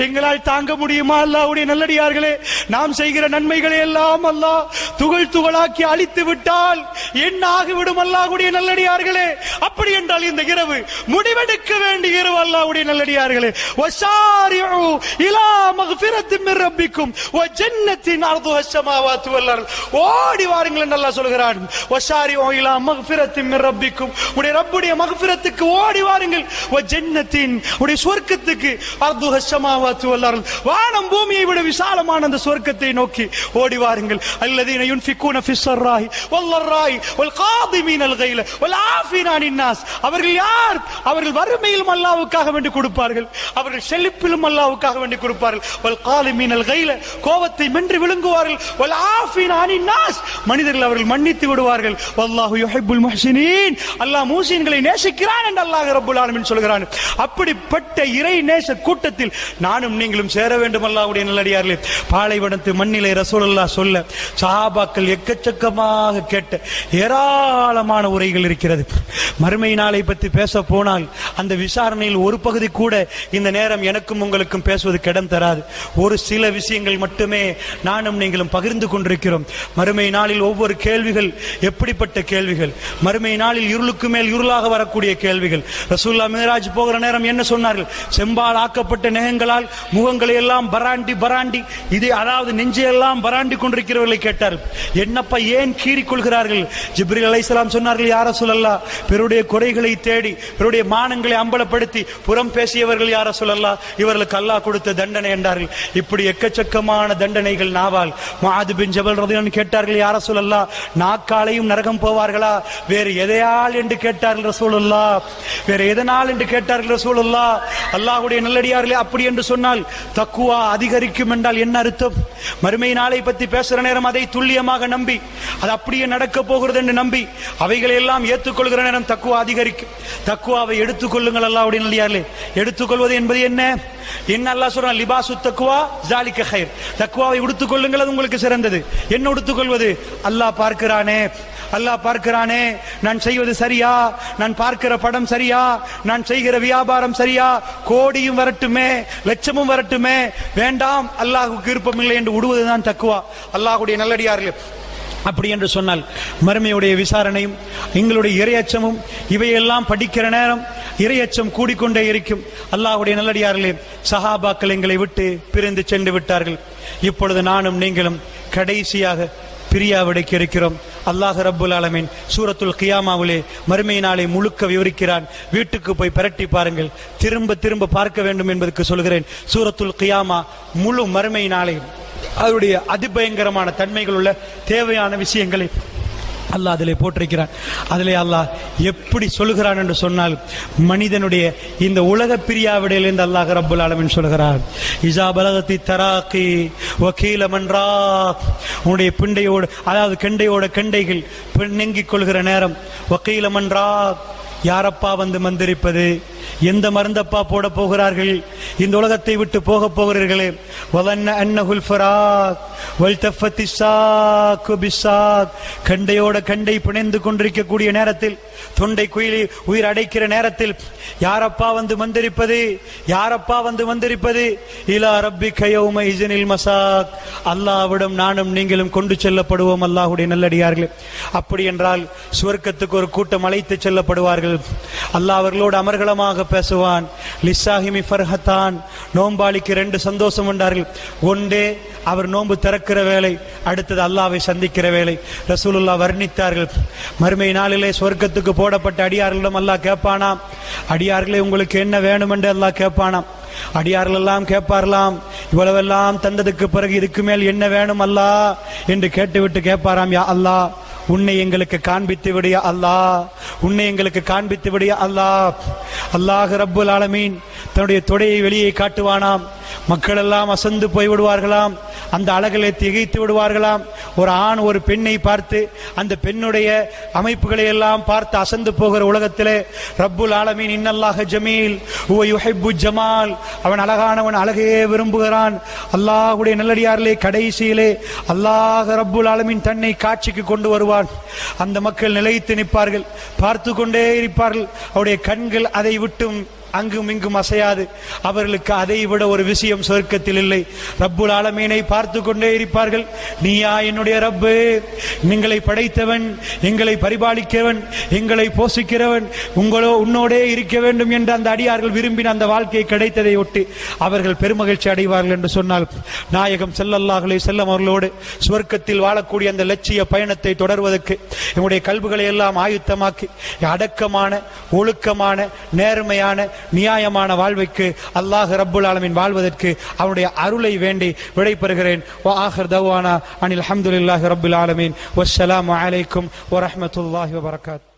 எங்களால் தாங்க முடியுமா? அல்லாஹ்வுடைய நல்லடியார்களே, நாம் செய்கிற நன்மைகளை எல்லாம் அல்லாஹ் துகள் துகளாக்கி அழித்து விட்டால் என்ன ஆகிவிடும்? அல்லாஹ்வுடைய நல்லடியார்களே, அப்படி என்றால் இந்த இரவு முடிவெடுக்க வேண்டிய இரவு. அல்லாஹ்வுடைய நல்லடியார்களே, வஸாரிஉ இலா மக்ஃபிரத்தின் மின் ரப்பிக்கும் வ ஜன்னத்தின் அர்துஹா ஸமாவாத்து வல் அர்த், ஓடி வாருங்கள் என்று அல்லாஹ் சொல்கிறான். வஸாரிஉ இலா மக்ஃபிரத்தின் மின் ரப்பிக்கும், உடைய ரப்புடைய மக்ஃபிரத்துக்கு ஓடி வாருங்கள். வ ஜன்னத்தின், உடைய சொர்க்கத்துக்கு, அர்துஹா ஸமாவாத்து வல் அர்த், வானம் பூமியை விட விசாலமான அந்த சொர்க்கத்தை நோக்கி ஓடி வாருங்கள். அல்லதீன யுன்ஃபிகூன ஃபிஸ் ஸர்ராஹி வல் ضراء والقاظمين الغيظ والعافين عن الناس. அவர்கள் யார்? அவர்கள் வறுமையிலும் அல்லாஹ்வுக்காக வேண்டி கொடுப்பார்கள், அவர்கள் செழிப்பிலும் அல்லாஹ்வுக்காக வேண்டி கொடுப்பார்கள். والقاظمين الغيظ, கோபத்தை மென்று விழுங்குவார்கள். والعافين عن الناس, மனிதர்கள் அவர்கள் மன்னித்து விடுவார்கள். والله يحب المحسنين, அல்லாஹ் முஹ்சின்களை நேசிக்கிறான் என்று அல்லாஹ் ரப்புல் ஆலமீன் சொல்கிறான். அப்படிப்பட்ட இறை நேச கூட்டத்தில் நானும் நீங்களும் சேர வேண்டும். அல்லாஹ்வுடைய நல்லடியார்களே, பாலைவனத்து மண்ணிலே ரசூலுல்லாஹ் சொல்ல சஹாபாக்கள் எக்கச்சக்கமாக கேட்ட ஏராளமான உரைகள் இருக்கிறது. மறுமை நாளை பற்றி பேச போனால் அந்த விசாரணையில் ஒரு பகுதி கூட இந்த நேரம் எனக்கும் உங்களுக்கும் பேசுவதற்கு இடம் தராது. ஒரு சில விஷயங்கள் மட்டுமே நானும் நீங்களும் பகிர்ந்து கொண்டிருக்கிறோம். மறுமை நாளில் ஒவ்வொரு கேள்விகள் எப்படிப்பட்ட கேள்விகள், மறுமை நாளில் இருளுக்கு மேல் இருளாக வரக்கூடிய கேள்விகள். ரசூலுல்லாஹ் மிஹ்ராஜ் போகிற நேரம் என்ன சொன்னார்கள்? செம்பால் ஆக்கப்பட்ட நெகங்களால் முகங்களை எல்லாம் பராண்டி இதே, அதாவது நெஞ்சையெல்லாம் பராண்டி கொண்டிருக்கிறவர்களை கேட்டார்கள். என்னப்பா ஏன் கீறிக்கொள்கிறார்கள்? ஜிப்ரீல் அலைஹிஸ்ஸலாம் சொன்னார்கள், யா ரசூலல்லாஹ், பிறருடைய குறைகளை தேடி பிறருடைய மானங்களை அம்பலப்படுத்தி புறம் பேசியவர்கள் யா ரசூலல்லாஹ், இவர்களுக்கு அல்லாஹ் கொடுத்த தண்டனை என்றார்கள். இப்படி எக்கச்சக்கமான தண்டனைகள் நாவால். முஆத் பின் ஜபல் ரலியல்லாஹு அன்ஹு கேட்டார்கள், யா ரசூலல்லாஹ், நாக்காலையும் நரகம் போவார்களா? வேறு எதையால் என்று கேட்டார்கள் ரசூலுல்லாஹ். வேறு எதனால் என்று கேட்டார்கள் ரசூலுல்லாஹ். அல்லாஹ்வுடைய நல்லடியார்களே, அப்படி என்று சொன்னால் தக்வா அதிகரிக்கும் என்றால் என்ன அர்த்தம்? மறுமை நாளை பற்றி பேசுற நேரம் அதை துல்லியமாக நம்பி அது அப்படியே நடக்க போகிறது என்று நம்பி அவைகளை எல்லாம் ஏற்றுக்கொள்கிற நேரம் தக்வா அதிகரிக்கும். தக்வாவை எடுத்துக்கொள்ளுங்கள் அல்லாஹ்வுடைய நல்லடியார்களே. எடுத்துக்கொள்வது என்பது என்ன? என்ன அல்லாஹ் சொல்றான், லிபாசு தக்வா ஜாலிக கைர். தக்வாவை உடுத்துக் கொள்ளுங்கள், அது உங்களுக்கு சிறந்தது. என்ன உடுத்துக்கொள்வது? அல்லாஹ் பார்க்கிறானே, அல்லாஹ் பார்க்கிறானே, நான் செய்வது சரியா, நான் பார்க்கிற படம் சரியா, நான் செய்கிற வியாபாரம் சரியா, கோடியும் வரட்டுமே லட்சமும் வரட்டுமே, வேண்டாம், அல்லாஹ்வுக்கு விருப்பம் இல்லை என்று உடுவதுதான் தக்வா. அல்லாஹ்வுடைய நல்லடியார்களே, அப்படி என்று சொன்னால் மறுமையுடைய விசாரணையும் எங்களுடைய இறையச்சமும் இவையெல்லாம் படிக்கிற நேரம் இறையச்சம் கூடிக்கொண்டே இருக்கும். அல்லாஹ்வுடைய நல்லடியார்களே, சஹாபாக்கள் எங்களை விட்டு பிரிந்து சென்று விட்டார்கள். இப்பொழுது நானும் நீங்களும் கடைசியாக பிரியாவிடைக்கு இருக்கிறோம். அல்லாஹ் ரப்புல் ஆலமீன் சூரத்துல் கியாமாவிலே மறுமை நாளை முழுக்க விவரிக்கிறான். வீட்டுக்கு போய் பிரட்டி பாருங்கள், திரும்ப திரும்ப பார்க்க வேண்டும் என்பதற்கு சொல்கிறேன். சூரத்துல் கியாமா முழு மறுமை நாளை அவருடைய அதிபயங்கரமான தன்மைகள் உள்ள தேவையான விஷயங்களை அல்லாஹ் அதிலே போட்டிருக்கிறான். அதிலே அல்லாஹ் எப்படி சொல்கிறான் என்று சொன்னால், மனிதனுடைய இந்த உலக பிரியாவிடையிலிருந்து அல்லாஹ் ரப்புல் ஆலமீன் சொல்கிறான், இஸா பலகத்தி தராக்கி வகீல மன்ரா, உன்னுடைய பிண்டையோடு, அதாவது கெண்டையோட கெண்டைகள் நெங்கிக் கொள்கிற நேரம், வகீல மன்ரா, யாரப்பா வந்து மந்திரிப்பது, எந்த மருந்தப்பா போட போகிறார்கள், இந்த உலகத்தை விட்டு போக போகிறீர்களே, வதன்ன அன்னஹுல் ஃபராக் வல்தஃபத்தி ஸாக்கு பிஸாக், கண்டையோட கண்டை பிணைந்து கொண்டிருக்கக்கூடிய நேரத்தில், தொண்டை குயிலி உயிர் அடைக்கிற நேரத்தில், யாரப்பா வந்து மந்திரிப்பது, யாரப்பா வந்து மந்திரிப்பது, இலா ரப்பிக யௌம இஸினில் மஸாக், அல்லாஹ்விடம் நானும் நீங்களும் கொண்டு செல்லப்படுவோம். அல்லாஹ்வுடைய நல்லடியார்களே, அப்படி என்றால் சுவர்க்கத்துக்கு ஒரு கூட்டம் அழைத்து செல்லப்படுவார்கள். அல்லாஹ் அவர்களோடு அமர்கலமாக பேசுவான். லிஸ்ஸாஹிமி ஃபர்ஹத்தான், நோம்பாளிக்கு 2 சந்தோஷம் உண்டார்கள். ஒன்றே அவர் நோன்பு திறக்கிற வேலை, அடுத்தது அல்லாஹ்வை சந்திக்கிற வேலை. ரசூலுல்லாஹ் வர்ணித்தார்கள், மறுமை நாளிலே சொர்க்கத்துக்கு போடப்பட்ட அடியார்களிடம் அல்லாஹ் கேட்பானாம், அடியார்களே உங்களுக்கு என்ன வேணும் என்று அல்லாஹ் கேட்பானாம். அடியார்கள் எல்லாம் கேட்பாரலாம், இவ்வளவெல்லாம் தந்ததுக்கு பிறகு இதுக்கு மேல் என்ன வேணும் அல்லாஹ் என்று கேட்டுவிட்டு கேட்பாராம், யா அல்லாஹ் உன்னை எங்களுக்கு காண்பித்து விடியா அல்லாஹ், உன்னை எங்களுக்கு காண்பித்து விடியா அல்லாஹ். அல்லாஹ் ரப்புல் ஆலமீன் தன்னுடைய தொடையை வெளியே காட்டுவானாம். மக்கள் எல்லாம் அசந்து போய் விடுவார்களாம், அந்த அழகளை திகைத்து விடுவார்களாம். ஒரு ஆண் ஒரு பெண்ணை பார்த்து அந்த பெண்ணுடைய அமைப்புகளை எல்லாம் பார்த்து அசந்து போகிற உலகத்திலே ரப்புல் ஆலமீன் இன்னல்லாஹ ஜமீல் ஹுவ யுஹிப்பு ஜமால், அவன் அழகானவன், அழகையே விரும்புகிறான். அல்லாஹ்வுடைய நல்லடியார்களே, கடைசியிலே அல்லாஹ் ரப்புல் ஆலமீன் தன்னை காட்சிக்கு கொண்டு வருவான். அந்த மக்கள் நிலைத்து நிற்பார்கள், பார்த்து கொண்டே இருப்பார்கள். அவருடைய கண்கள் அதை விட்டும் அங்கும் இங்கும் அசையாது. அவர்களுக்கு அதை விட ஒரு விஷயம் சொர்க்கத்தில் இல்லை. ரப்புல் ஆலமீனை பார்த்து கொண்டே இருப்பார்கள். நீயா என்னுடைய ரப்பு, எங்களை படைத்தவன், எங்களை பரிபாலிக்கிறவன், எங்களை போஷிக்கிறவன், உன்னோடே இருக்க வேண்டும் என்று அந்த அடியார்கள் விரும்பின அந்த வாழ்க்கை கிடைத்ததை ஒட்டி அவர்கள் பெருமகிழ்ச்சி அடைவார்கள் என்று சொன்னால், நாயகம் ஸல்லல்லாஹு அலைஹி வஸல்லம் அவர்களோடு சுவர்க்கத்தில் வாழக்கூடிய அந்த லட்சிய பயணத்தை தொடர்வதற்கு நம்முடைய கல்புகளை எல்லாம் ஆயுத்தமாக்கி அடக்கமான, ஒழுக்கமான, நேர்மையான, நியாயமான வாழ்வுக்கு அல்லாஹ் ரப்புல் ஆலமீன் வாழ்வதற்கு அவனுடைய அருளை வேண்டி விடைபெறுகிறேன். வ ஆகிர் தவானா அனில் ஹம்துலில்லாஹி ரப்பில் ஆலமீன். வஸ்ஸலாமு அலைக்கும் வ ரஹ்மத்துல்லாஹி வ பரகாத்துஹு.